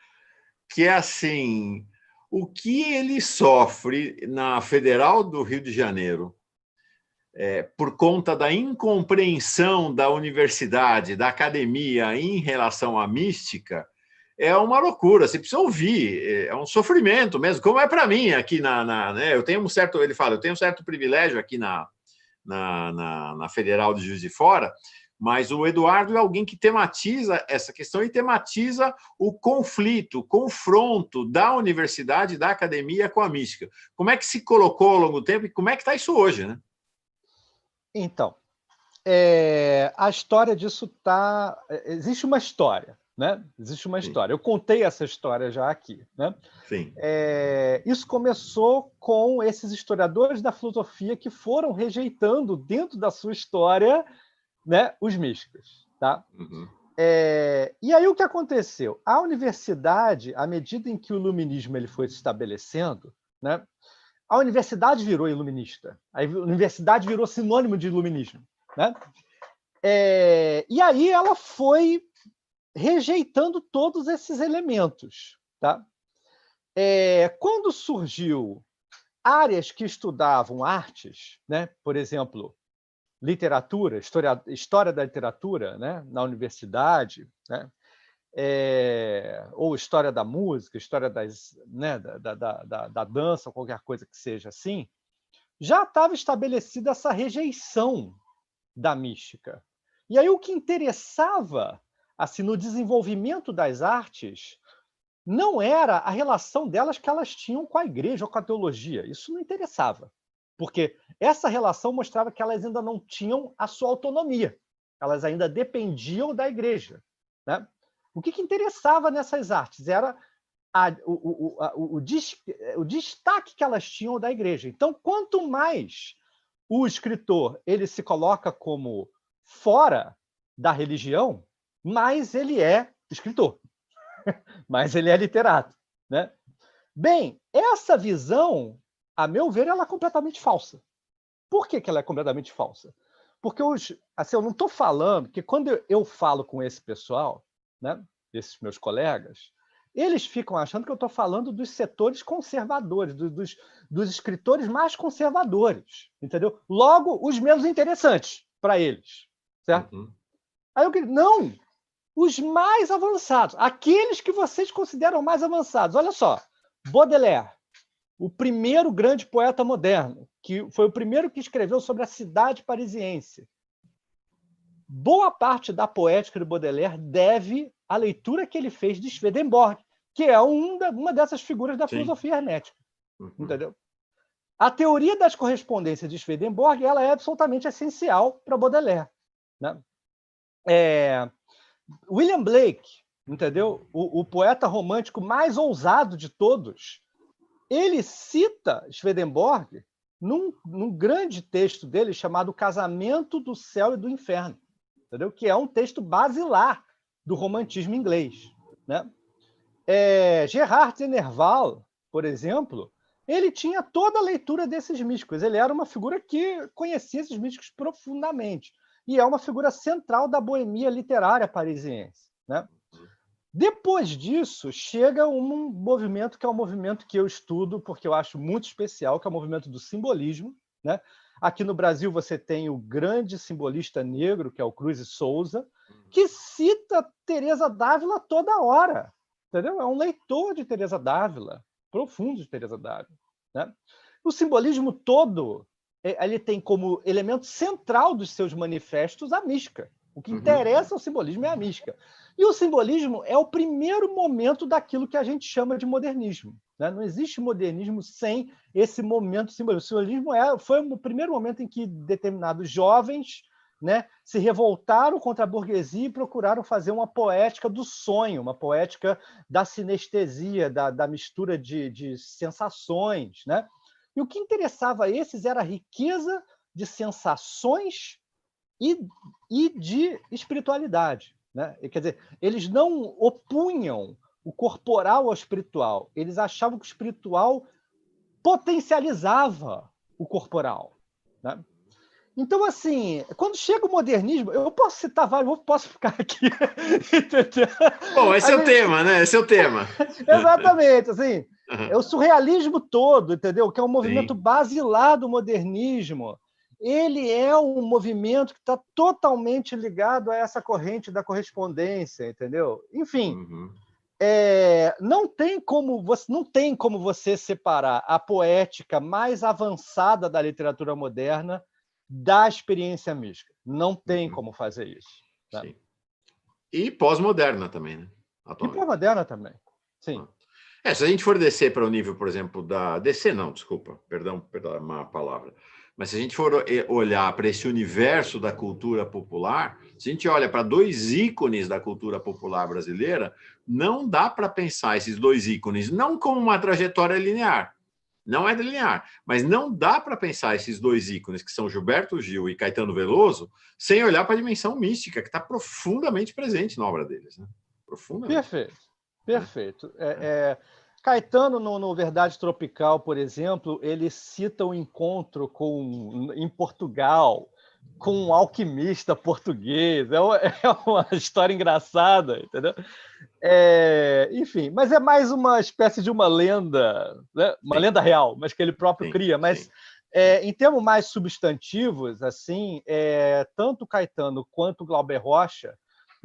que é assim, o que ele sofre na Federal do Rio de Janeiro, por conta da incompreensão da universidade, da academia em relação à mística, é uma loucura, você precisa ouvir, é um sofrimento mesmo, como é para mim aqui né, eu tenho um certo, ele fala, eu tenho um certo privilégio aqui na Federal de Juiz de Fora, mas o Eduardo é alguém que tematiza essa questão e tematiza o conflito, o confronto da universidade, da academia com a mística. Como é que se colocou ao longo do tempo e como é que está isso hoje, né? Então, a história disso está... Existe uma história, né? Existe uma história. Eu contei essa história já aqui, né? Sim. Isso começou com esses historiadores da filosofia que foram rejeitando dentro da sua história, né, os místicos, tá? Uhum. E aí o que aconteceu? A universidade, à medida em que o iluminismo ele foi se estabelecendo, né, a universidade virou iluminista, a universidade virou sinônimo de iluminismo, né? E aí ela foi rejeitando todos esses elementos, tá? Quando surgiu áreas que estudavam artes, né, por exemplo, literatura, história da literatura, né, na universidade, né, ou história da música, história né, da dança, ou qualquer coisa que seja assim, já estava estabelecida essa rejeição da mística. E aí o que interessava assim, no desenvolvimento das artes não era a relação delas que elas tinham com a igreja ou com a teologia. Isso não interessava, porque essa relação mostrava que elas ainda não tinham a sua autonomia. Elas ainda dependiam da igreja, né? O que interessava nessas artes era o destaque que elas tinham da igreja. Então, quanto mais o escritor ele se coloca como fora da religião, mais ele é escritor, mais ele é literato, né? Bem, essa visão, a meu ver, ela é completamente falsa. Por que ela é completamente falsa? Porque assim, eu não estou falando que quando eu falo com esse pessoal, né, esses meus colegas, eles ficam achando que eu estou falando dos setores conservadores, dos escritores mais conservadores, entendeu? Logo, os menos interessantes para eles, certo? Uhum. Aí eu queria, não, os mais avançados, aqueles que vocês consideram mais avançados. Olha só, Baudelaire, o primeiro grande poeta moderno, que foi o primeiro que escreveu sobre a cidade parisiense. Boa parte da poética de Baudelaire deve à leitura que ele fez de Swedenborg, que é uma dessas figuras da filosofia hermética. Uhum. Entendeu? A teoria das correspondências de Swedenborg ela é absolutamente essencial para Baudelaire, né? William Blake, entendeu? O poeta romântico mais ousado de todos, ele cita Swedenborg num grande texto dele chamado Casamento do Céu e do Inferno, entendeu? Que é um texto basilar do romantismo inglês, né? Gerard de Nerval, por exemplo, ele tinha toda a leitura desses místicos. Ele era uma figura que conhecia esses místicos profundamente. E é uma figura central da boemia literária parisiense, né? Depois disso, chega um movimento que é um movimento que eu estudo, porque eu acho muito especial, que é o movimento do simbolismo, né? Aqui no Brasil você tem o grande simbolista negro, que é o Cruz e Souza, que cita Teresa d'Ávila toda hora, entendeu? É um leitor de Teresa d'Ávila, profundo de Teresa d'Ávila, né? O simbolismo todo, ele tem como elemento central dos seus manifestos a mística. O que interessa ao simbolismo é a mística. E o simbolismo é o primeiro momento daquilo que a gente chama de modernismo, né? Não existe modernismo sem esse momento simbolismo. O simbolismo foi o primeiro momento em que determinados jovens, né, se revoltaram contra a burguesia e procuraram fazer uma poética do sonho, uma poética da sinestesia, da mistura de sensações, né? E o que interessava a esses era a riqueza de sensações e de espiritualidade, né? Quer dizer, eles não opunham o corporal ao espiritual, eles achavam que o espiritual potencializava o corporal, né? Então, assim, quando chega o modernismo, eu posso citar vários, eu posso ficar aqui. Entendeu? Bom, esse é o tema, né? Esse é o tema. Exatamente, assim, é o surrealismo todo, entendeu? Que é um movimento Sim. basilar do modernismo. Ele é um movimento que está totalmente ligado a essa corrente da correspondência, entendeu? Enfim, não tem como você separar a poética mais avançada da literatura moderna da experiência mística. Não tem como fazer isso. Né? Sim. E pós-moderna também, né? E pós-moderna também. Sim. Se a gente for descer para o nível, por exemplo, da... Descer não, desculpa, perdão pela má palavra. Mas se a gente for olhar para esse universo da cultura popular, se a gente olha para dois ícones da cultura popular brasileira, não dá para pensar esses dois ícones não como uma trajetória linear. Não é linear, mas não dá para pensar esses dois ícones, que são Gilberto Gil e Caetano Veloso, sem olhar para a dimensão mística, que está profundamente presente na obra deles. Né? Profundamente. Perfeito. Caetano, no Verdade Tropical, por exemplo, ele cita o encontro em Portugal com um alquimista português. É uma história engraçada, entendeu? Enfim, mas é mais uma espécie de uma lenda, né? Uma lenda real, mas que ele próprio cria. Mas, em termos mais substantivos, assim, tanto Caetano quanto Glauber Rocha,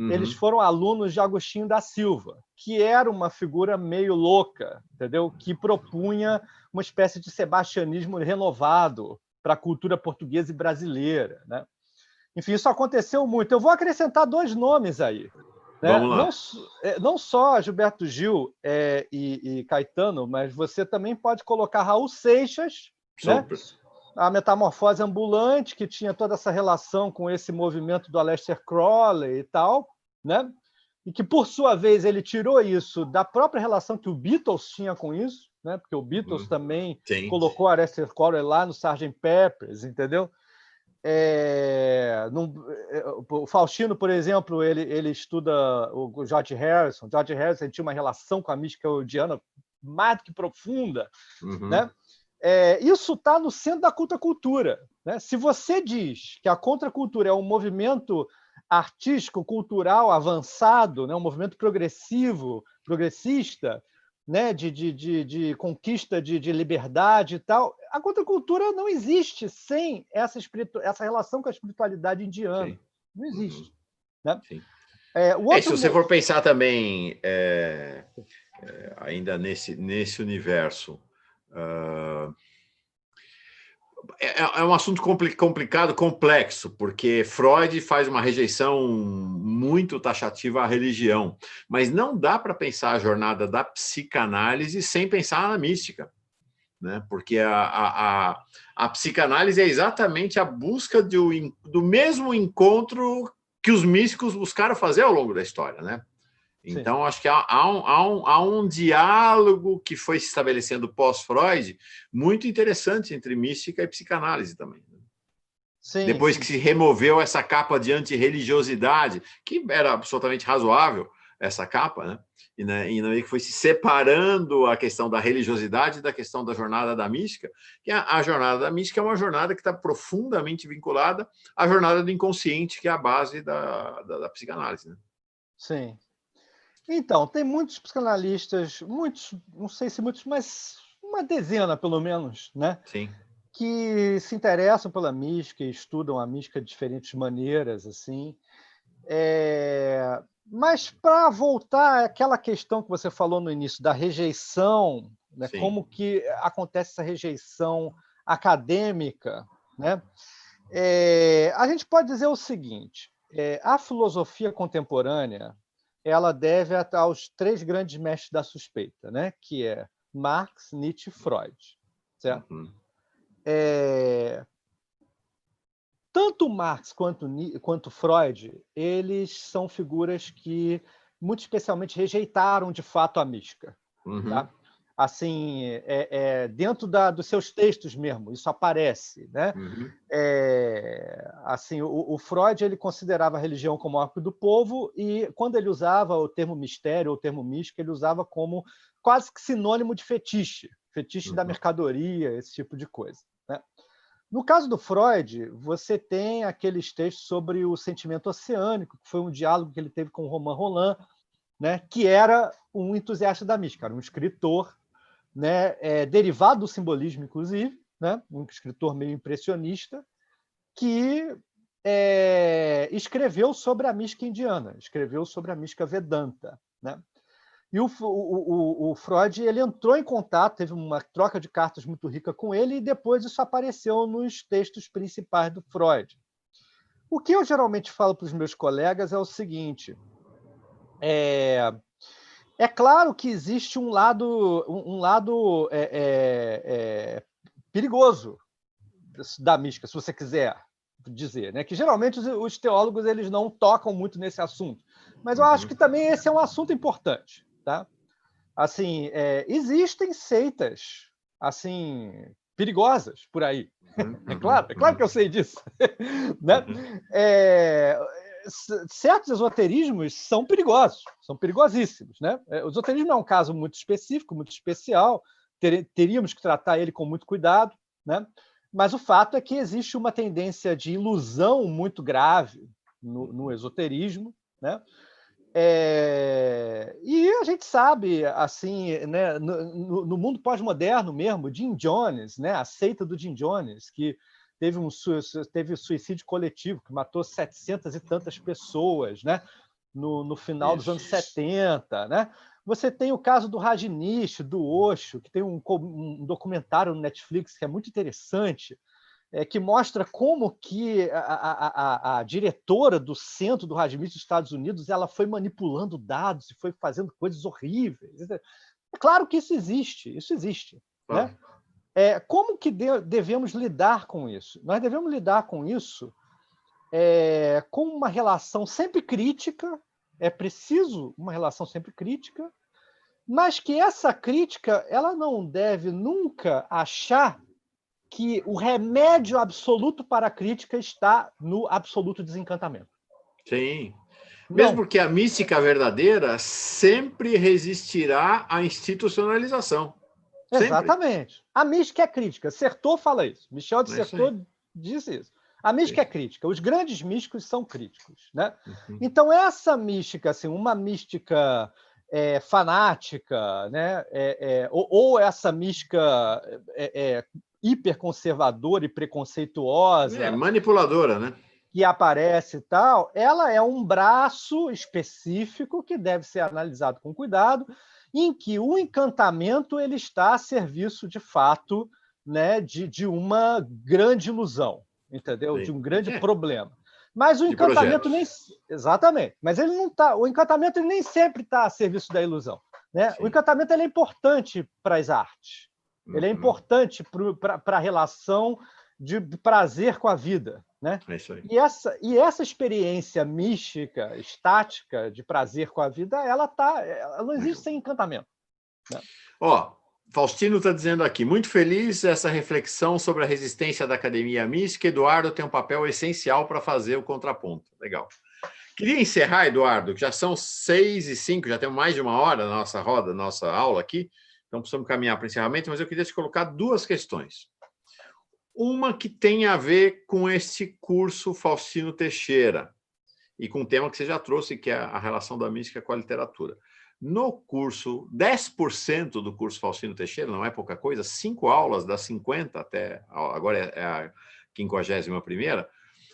eles foram alunos de Agostinho da Silva, que era uma figura meio louca, entendeu? Que propunha uma espécie de sebastianismo renovado para a cultura portuguesa e brasileira. Né? Enfim, isso aconteceu muito. Eu vou acrescentar 2 nomes aí. Né? Vamos lá. Não só Gilberto Gil e Caetano, mas você também pode colocar Raul Seixas, né? A Metamorfose Ambulante, que tinha toda essa relação com esse movimento do Aleister Crowley e tal, né? E que, por sua vez, ele tirou isso da própria relação que o Beatles tinha com isso, né? Porque o Beatles também colocou Aleister Crowley lá no Sgt. Peppers, entendeu? O Faustino, por exemplo, ele estuda o George Harrison. George Harrison tinha uma relação com a mística freudiana mais do que profunda, né? Isso está no centro da contracultura. Né? Se você diz que a contracultura é um movimento artístico, cultural avançado, né? Um movimento progressista, né? de conquista de liberdade e tal, a contracultura não existe sem essa relação com a espiritualidade indiana. Não existe. Né? Se você for pensar também, ainda nesse universo, é um assunto complicado, complexo, porque Freud faz uma rejeição muito taxativa à religião, mas não dá para pensar a jornada da psicanálise sem pensar na mística, né? Porque a psicanálise é exatamente a busca do mesmo encontro que os místicos buscaram fazer ao longo da história, né? Então, sim, acho que há um diálogo que foi se estabelecendo pós-Freud muito interessante entre mística e psicanálise também. Sim, depois que se removeu essa capa de antirreligiosidade, que era absolutamente razoável, essa capa, né? E que foi se separando a questão da religiosidade da questão da jornada da mística, que a jornada da mística é uma jornada que está profundamente vinculada à jornada do inconsciente, que é a base da psicanálise. Né? Sim. Então, tem muitos psicanalistas, não sei se muitos, mas uma dezena, pelo menos, né? Sim. Que se interessam pela mística e estudam a mística de diferentes maneiras, assim. Mas, para voltar àquela questão que você falou no início, da rejeição, né? Como que acontece essa rejeição acadêmica, né? A gente pode dizer o seguinte, a filosofia contemporânea ela deve aos 3 grandes mestres da suspeita, né? Que é Marx, Nietzsche e Freud. Certo? Tanto Marx quanto Freud, eles são figuras que, muito especialmente, rejeitaram, de fato, a mística. Tá? Assim, dentro dos seus textos mesmo, isso aparece. Né? Assim, o Freud ele considerava a religião como ópio do povo e, quando ele usava o termo mistério ou o termo místico, ele usava como quase que sinônimo de fetiche da mercadoria, esse tipo de coisa. Né? No caso do Freud, você tem aqueles textos sobre o sentimento oceânico, que foi um diálogo que ele teve com Romain Rolland, né, que era um entusiasta da mística, era um escritor, né, derivado do simbolismo, inclusive, né, um escritor meio impressionista, que escreveu sobre a mística indiana, escreveu sobre a mística Vedanta. Né? E o Freud ele entrou em contato, teve uma troca de cartas muito rica com ele, e depois isso apareceu nos textos principais do Freud. O que eu geralmente falo para os meus colegas é o seguinte: é claro que existe um lado perigoso da mística, se você quiser dizer, né? Que geralmente os teólogos eles não tocam muito nesse assunto, mas eu acho que também esse é um assunto importante, tá? Assim, existem seitas assim perigosas por aí. É claro que eu sei disso, né? Certos esoterismos são perigosos, são perigosíssimos, né? O esoterismo é um caso muito específico, muito especial, teríamos que tratar ele com muito cuidado, né? Mas o fato é que existe uma tendência de ilusão muito grave no esoterismo, né? E a gente sabe, assim, né, no mundo pós-moderno mesmo, Jim Jones, né, a seita do Jim Jones, que teve suicídio coletivo, que matou 700 e tantas pessoas, né, no final dos anos 70. Né? Você tem o caso do Rajneesh, do Osho, que tem um documentário no Netflix que é muito interessante, que mostra como que a diretora do centro do Rajneesh dos Estados Unidos ela foi manipulando dados e foi fazendo coisas horríveis. É claro que isso existe. Né? Como que devemos lidar com isso? Nós devemos lidar com isso com uma relação sempre crítica, é preciso uma relação sempre crítica, mas que essa crítica ela não deve nunca achar que o remédio absoluto para a crítica está no absoluto desencantamento. Sim. Não. Mesmo porque a mística verdadeira sempre resistirá à institucionalização. Exatamente. Sempre. A mística é crítica. Certeau fala isso. Michel de Certeau disse isso. A mística é crítica. Os grandes místicos são críticos. Né? Então, essa mística, assim, uma mística fanática, né? Ou essa mística hiperconservadora e preconceituosa, manipuladora, né? Que aparece e tal, ela é um braço específico que deve ser analisado com cuidado, em que o encantamento ele está a serviço de fato, né, de uma grande ilusão, entendeu? Sim. De um grande problema. Mas o encantamento nem exatamente, mas ele não tá. O encantamento ele nem sempre está a serviço da ilusão, né? O encantamento ele é importante para as artes. Ele é importante para a relação de prazer com a vida. Né? É isso aí. E essa experiência mística, estática, de prazer com a vida, ela não existe sem encantamento. Né? Faustino está dizendo aqui, muito feliz essa reflexão sobre a resistência da academia mística. Eduardo tem um papel essencial para fazer o contraponto. Legal. Queria encerrar, Eduardo, que já são 6h05, já temos mais de uma hora na nossa roda, nossa aula aqui, então precisamos caminhar para o encerramento, mas eu queria te colocar duas questões. Uma que tem a ver com esse curso Faustino Teixeira, e com um tema que você já trouxe, que é a relação da mística com a literatura. No curso, 10% do curso Faustino Teixeira, não é pouca coisa, 5 aulas das 50 até agora é a 51ª,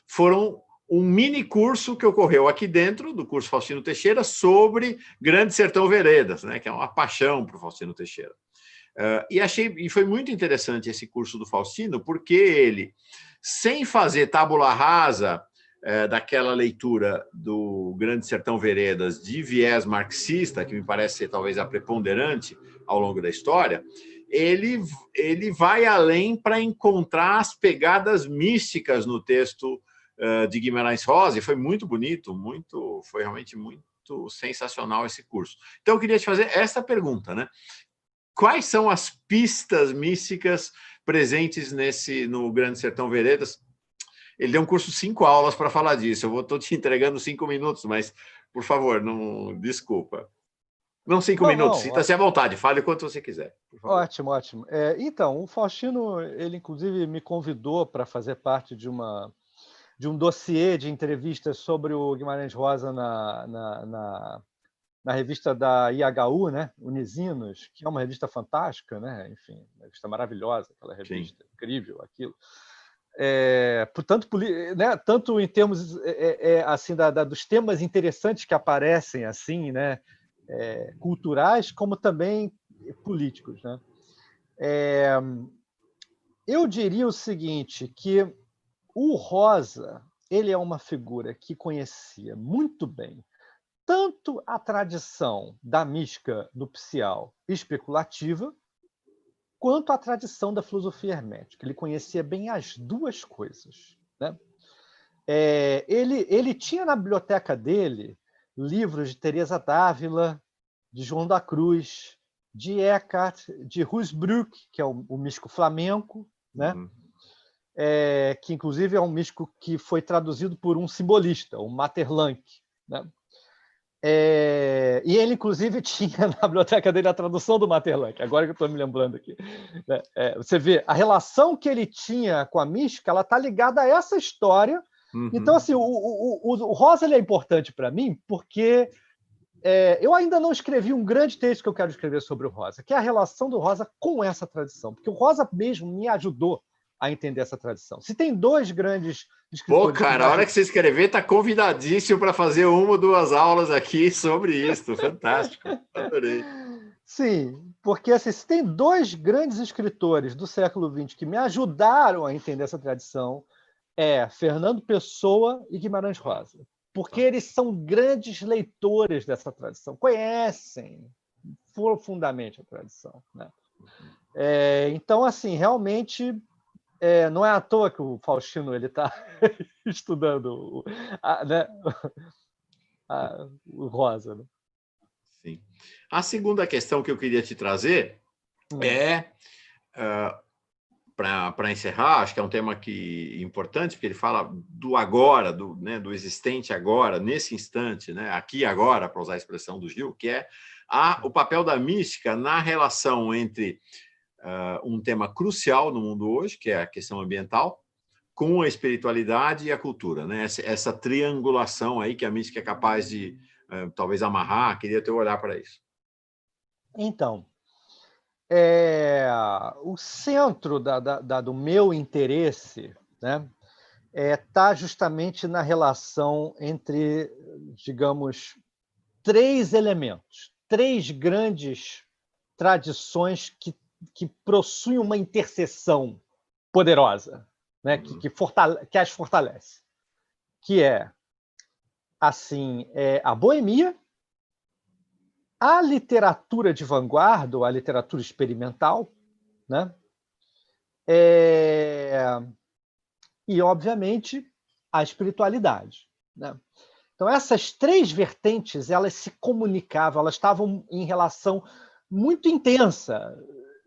foram um mini curso que ocorreu aqui dentro do curso Faustino Teixeira sobre Grande Sertão Veredas, né, que é uma paixão para o Faustino Teixeira. E foi muito interessante esse curso do Faustino, porque ele, sem fazer tábula rasa daquela leitura do Grande Sertão Veredas de viés marxista, que me parece ser talvez a preponderante ao longo da história, ele vai além para encontrar as pegadas místicas no texto de Guimarães Rosa, e foi muito bonito, foi realmente muito sensacional esse curso. Então, eu queria te fazer essa pergunta, né? Quais são as pistas místicas presentes no Grande Sertão Veredas? Ele deu um curso 5 aulas para falar disso. Eu estou te entregando 5 minutos, mas, por favor, não desculpa. Não 5 minutos, sinta-se à vontade, fale o quanto você quiser. Ótimo, ótimo. Então, o Faustino, ele inclusive me convidou para fazer parte de um dossiê de entrevistas sobre o Guimarães Rosa na revista da IHU, né, Unisinos, que é uma revista fantástica, né, enfim, uma revista maravilhosa, aquela revista. Sim. Incrível, aquilo. Portanto, né, tanto em termos assim dos temas interessantes que aparecem assim, né, culturais, como também políticos, né? Eu diria o seguinte, que o Rosa, ele é uma figura que conhecia muito bem tanto a tradição da mística nupcial especulativa, quanto a tradição da filosofia hermética. Ele conhecia bem as duas coisas, né? Ele tinha na biblioteca dele livros de Teresa d'Ávila, de João da Cruz, de Eckhart, de Ruysbroeck, que é o místico flamenco, né? Uhum. Que inclusive é um místico que foi traduzido por um simbolista, o Maeterlinck, né? E ele, inclusive, tinha na biblioteca dele a tradução do Maeterlinck, agora que eu estou me lembrando aqui. Você vê, a relação que ele tinha com a mística, ela está ligada a essa história. Uhum. Então, assim, o Rosa ele é importante para mim porque eu ainda não escrevi um grande texto que eu quero escrever sobre o Rosa, que é a relação do Rosa com essa tradição, porque o Rosa mesmo me ajudou a entender essa tradição. Se tem dois grandes escritores... Pô, cara, a hora que você escrever, tá convidadíssimo para fazer uma ou duas aulas aqui sobre isso. Fantástico. Adorei. Sim, porque assim, se tem dois grandes escritores do século XX que me ajudaram a entender essa tradição, Fernando Pessoa e Guimarães Rosa. Porque eles são grandes leitores dessa tradição, conhecem profundamente a tradição, né? Então, assim, realmente... não é à toa que o Faustino está estudando o Rosa. Né? Sim. A segunda questão que eu queria te trazer para encerrar, acho que é um tema importante, porque ele fala do agora, do existente agora, nesse instante, né, aqui e agora, para usar a expressão do Gil, que é o papel da mística na relação entre um tema crucial no mundo hoje, que é a questão ambiental, com a espiritualidade e a cultura, né? Essa triangulação aí que a mística é capaz de, talvez, amarrar. Queria ter um olhar para isso. Então, o centro do meu interesse, né, está justamente na relação entre, digamos, três elementos, três grandes tradições que possuem uma interseção poderosa, né, que as fortalece, que é assim, a boemia, a literatura de vanguarda, ou a literatura experimental, né? E, obviamente, a espiritualidade, né? Então, essas três vertentes, elas se comunicavam, elas estavam em relação muito intensa,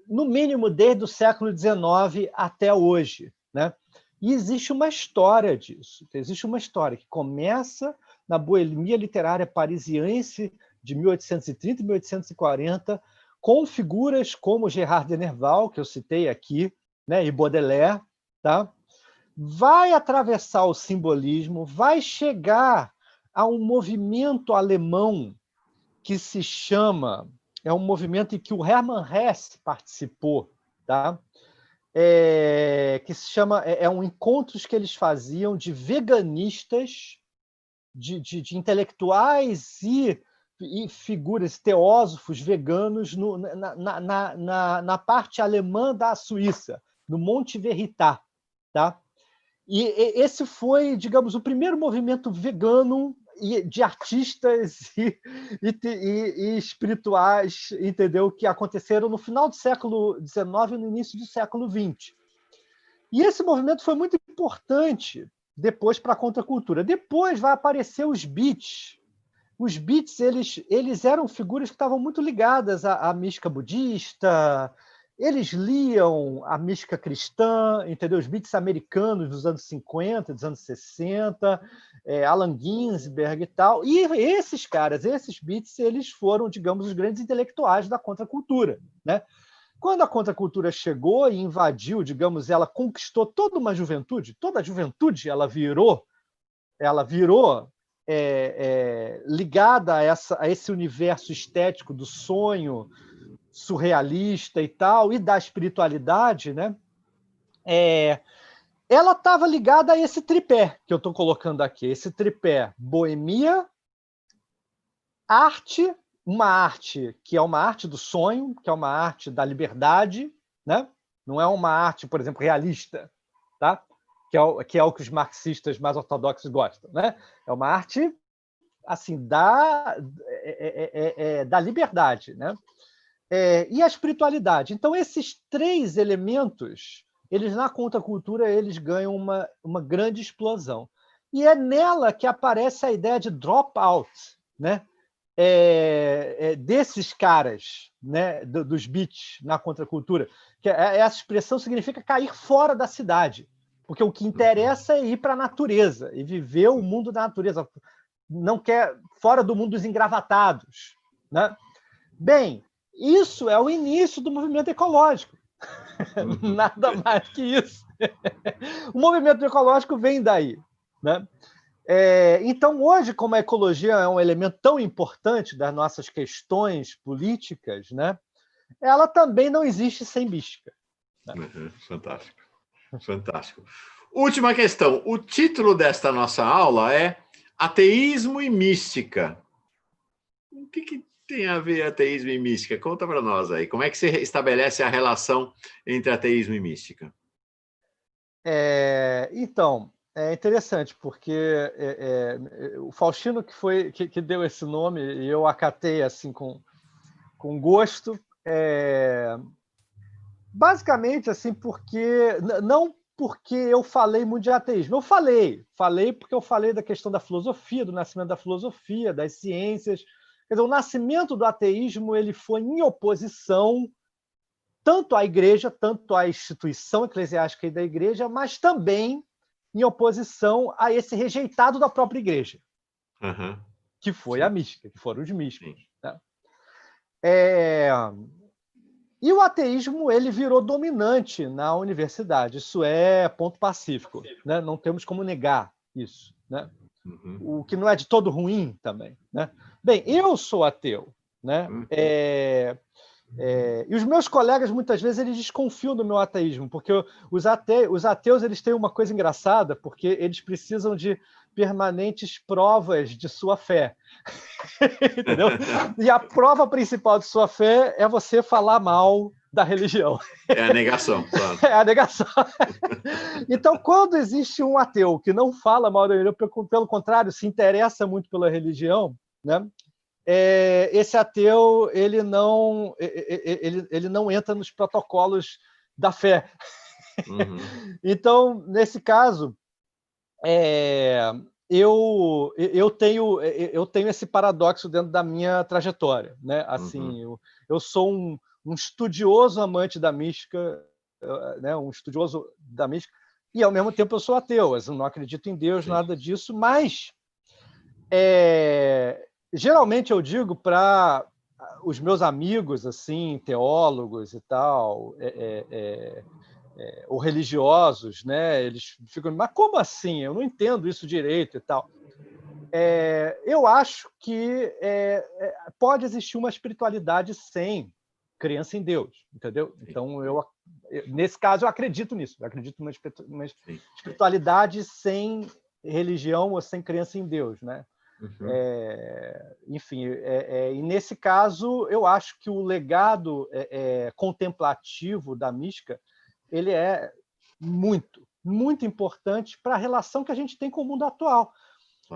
no mínimo desde o século XIX até hoje, né? E existe uma história disso. Existe uma história que começa na boemia literária parisiense de 1830 e 1840, com figuras como Gerard de Nerval, que eu citei aqui, né, e Baudelaire, tá? Vai atravessar o simbolismo, vai chegar a um movimento alemão que se chama... É um movimento em que o Hermann Hesse participou, tá? Que se chama... encontros que eles faziam de veganistas, de intelectuais e figuras, teósofos veganos na parte alemã da Suíça, no Monte Verita, tá? E esse foi, digamos, o primeiro movimento vegano de artistas e espirituais, entendeu? Que aconteceram no final do século XIX e no início do século XX. E esse movimento foi muito importante depois para a contracultura. Depois vai aparecer os beats. Os beats, eles eram figuras que estavam muito ligadas à mística budista, eles liam a mística cristã, entendeu? Os beats americanos dos anos 50, dos anos 60, Allen Ginsberg e tal. E esses caras, esses beats, eles foram, digamos, os grandes intelectuais da contracultura, né? Quando a contracultura chegou e invadiu, digamos, ela conquistou toda a juventude ela virou ligada a esse universo estético do sonho surrealista e tal, e da espiritualidade, né? Ela estava ligada a esse tripé que eu estou colocando aqui, esse tripé boemia, arte, uma arte que é uma arte do sonho, que é uma arte da liberdade, né? Não é uma arte, por exemplo, realista, tá? Que é o que os marxistas mais ortodoxos gostam, né? É uma arte assim da liberdade, né? E a espiritualidade. Então, esses três elementos, eles na contracultura, eles ganham uma grande explosão. E é nela que aparece a ideia de drop-out, né? Desses caras, né? Dos beats na contracultura. Que essa expressão significa cair fora da cidade, porque o que interessa é ir para a natureza e viver o mundo da natureza. Não quer fora do mundo dos engravatados, né? Bem, isso é o início do movimento ecológico. Nada mais que isso. O movimento ecológico vem daí, né? Então, hoje, como a ecologia é um elemento tão importante das nossas questões políticas, né? Ela também não existe sem mística. Né? Fantástico. Fantástico. Última questão. O título desta nossa aula é Ateísmo e Mística. O que tem a ver ateísmo e mística? Conta para nós aí. Como é que você estabelece a relação entre ateísmo e mística? Então, é interessante, porque o Faustino que deu esse nome, e eu acatei assim com gosto, basicamente assim, não porque eu falei muito de ateísmo. Eu falei porque eu falei da questão da filosofia, do nascimento da filosofia, das ciências. Quer dizer, o nascimento do ateísmo ele foi em oposição tanto à igreja, tanto à instituição eclesiástica da igreja, mas também em oposição a esse rejeitado da própria igreja, que foi a mística, que foram os místicos. Né? E o ateísmo ele virou dominante na universidade, isso é ponto pacífico, né? Não temos como negar isso. Né? O que não é de todo ruim também. Né? Bem, eu sou ateu, né? E os meus colegas, muitas vezes, eles desconfiam do meu ateísmo, porque os ateus eles têm uma coisa engraçada, porque eles precisam de permanentes provas de sua fé. Entendeu? E a prova principal de sua fé é você falar mal da religião. É a negação, claro. É a negação. Então, quando existe um ateu que não fala mal da religião, pelo contrário, se interessa muito pela religião, né? Esse ateu ele não entra nos protocolos da fé. Então, nesse caso, eu tenho esse paradoxo dentro da minha trajetória, né? Assim, eu sou um estudioso amante da mística, né? Um estudioso da mística, e ao mesmo tempo eu sou ateu, eu não acredito em Deus, nada disso, mas geralmente eu digo para os meus amigos, assim, teólogos e tal, ou religiosos, né? Eles ficam, mas como assim? Eu não entendo isso direito e tal. Eu acho que pode existir uma espiritualidade sem crença em Deus, entendeu? Então, nesse caso, eu acredito nisso. Eu acredito numa espiritualidade sem religião ou sem crença em Deus, né? Enfim, e nesse caso, eu acho que o legado contemplativo da mística ele é muito, muito importante para a relação que a gente tem com o mundo atual.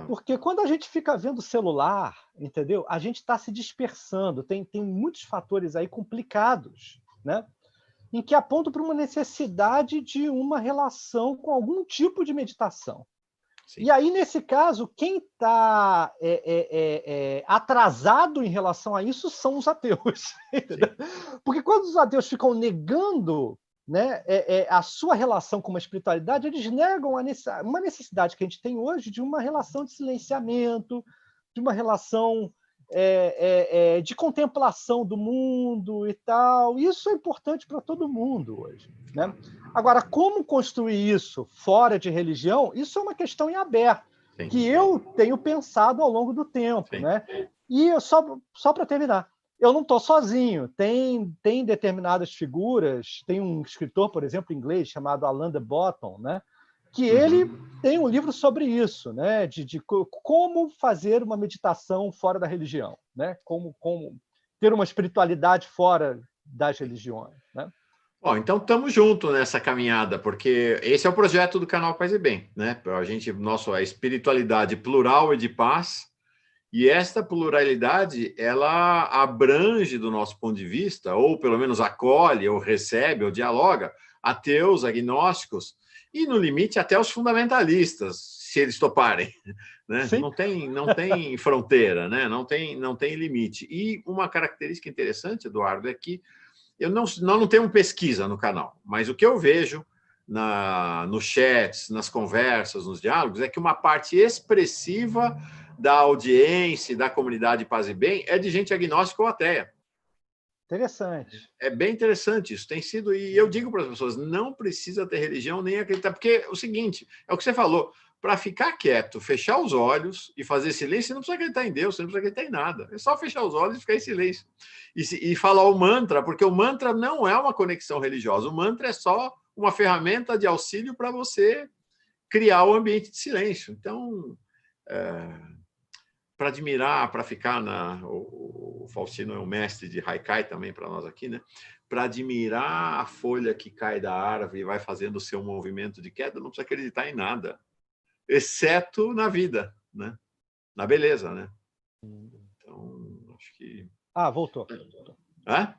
Porque quando a gente fica vendo celular, entendeu? A gente está se dispersando, tem muitos fatores aí complicados, né? Em que apontam para uma necessidade de uma relação com algum tipo de meditação. Sim. E aí, nesse caso, quem está atrasado em relação a isso são os ateus. Entendeu? Porque quando os ateus ficam negando, né, a sua relação com uma espiritualidade, eles negam uma necessidade que a gente tem hoje de uma relação de silenciamento, de uma relação de contemplação do mundo e tal. Isso é importante para todo mundo hoje. Né? Agora, como construir isso fora de religião, isso é uma questão em aberto, que eu tenho pensado ao longo do tempo. Né? E só para terminar, eu não estou sozinho. Tem determinadas figuras, tem um escritor, por exemplo, inglês, chamado Alain de Botton, né? que ele tem um livro sobre isso, né? De como fazer uma meditação fora da religião, né? Como ter uma espiritualidade fora das religiões, né? Bom, então estamos juntos nessa caminhada, porque esse é o projeto do canal Paz e Bem, né? A espiritualidade plural e de paz, e esta pluralidade, ela abrange, do nosso ponto de vista, ou pelo menos acolhe, ou recebe, ou dialoga, ateus, agnósticos, e no limite até os fundamentalistas, se eles toparem, né? Não tem fronteira, né? Não tem limite. E uma característica interessante, Eduardo, é que nós não temos pesquisa no canal, mas o que eu vejo nos chats, nas conversas, nos diálogos, é que uma parte expressiva da audiência, da comunidade Paz e Bem, é de gente agnóstica ou ateia. Interessante. É bem interessante isso, tem sido, e eu digo para as pessoas, não precisa ter religião nem acreditar, porque é o seguinte, é o que você falou, para ficar quieto, fechar os olhos e fazer silêncio, você não precisa acreditar em Deus, você não precisa acreditar em nada. É só fechar os olhos e ficar em silêncio. E falar o mantra, porque o mantra não é uma conexão religiosa, o mantra é só uma ferramenta de auxílio para você criar o ambiente de silêncio. Então, para admirar, para ficar o Faustino é o mestre de Haikai também para nós aqui, né? Para admirar a folha que cai da árvore e vai fazendo o seu movimento de queda, não precisa acreditar em nada, exceto na vida, né? Na beleza, né? Então, acho que... Voltou. Hã?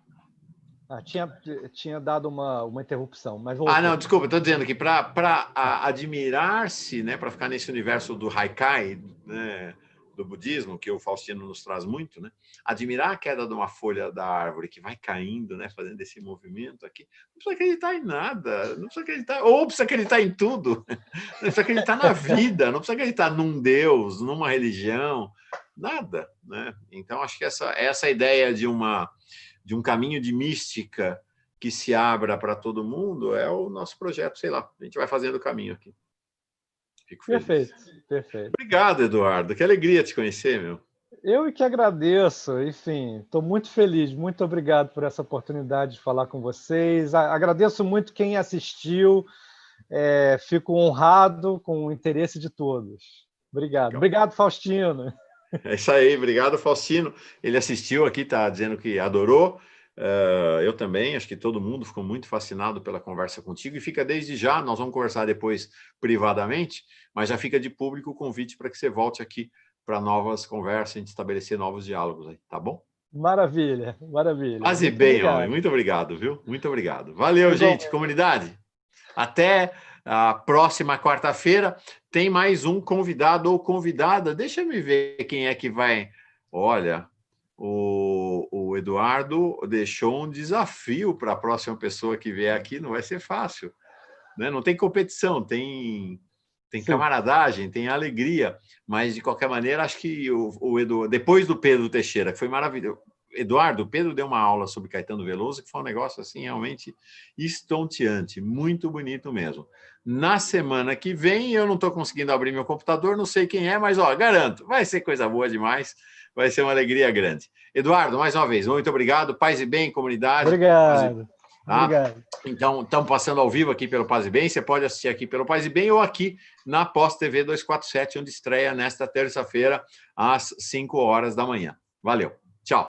Tinha dado uma interrupção, mas voltou. Não, desculpa, estou dizendo que para admirar-se, né, para ficar nesse universo do Haikai, né, do budismo, que o Faustino nos traz muito, né? Admirar a queda de uma folha da árvore que vai caindo, né, fazendo esse movimento aqui, não precisa acreditar em nada, não precisa acreditar, ou precisa acreditar em tudo, não precisa acreditar na vida, não precisa acreditar num Deus, numa religião, nada, né? Então, acho que essa ideia de um caminho de mística que se abra para todo mundo é o nosso projeto, sei lá, a gente vai fazendo o caminho aqui. Fico feliz. Perfeito. Obrigado, Eduardo. Que alegria te conhecer, meu. Eu que agradeço. Enfim, estou muito feliz. Muito obrigado por essa oportunidade de falar com vocês. Agradeço muito quem assistiu. Fico honrado com o interesse de todos. Obrigado. Legal. Obrigado, Faustino. É isso aí. Obrigado, Faustino. Ele assistiu aqui, está dizendo que adorou. Eu também, acho que todo mundo ficou muito fascinado pela conversa contigo e fica desde já, nós vamos conversar depois privadamente, mas já fica de público o convite para que você volte aqui para novas conversas, a gente estabelecer novos diálogos aí, tá bom? Maravilha. Paz e bem, homem. Muito obrigado, viu? Muito obrigado. Valeu, gente, comunidade. Até a próxima quarta-feira tem mais um convidado ou convidada. Deixa eu ver quem é que vai... Olha... O Eduardo deixou um desafio para a próxima pessoa que vier aqui, não vai ser fácil, né? Não tem competição, tem camaradagem, tem alegria, mas de qualquer maneira acho que o Eduardo, depois do Pedro Teixeira, que foi maravilhoso, o Pedro deu uma aula sobre Caetano Veloso que foi um negócio assim realmente estonteante, muito bonito mesmo. Na semana que vem eu não estou conseguindo abrir meu computador, não sei quem é, mas garanto, vai ser coisa boa demais. Vai ser uma alegria grande. Eduardo, mais uma vez, muito obrigado. Paz e Bem, comunidade. Obrigado. Obrigado. Então, estamos passando ao vivo aqui pelo Paz e Bem. Você pode assistir aqui pelo Paz e Bem ou aqui na Pós TV 247, onde estreia nesta terça-feira, às 5 horas da manhã. Valeu.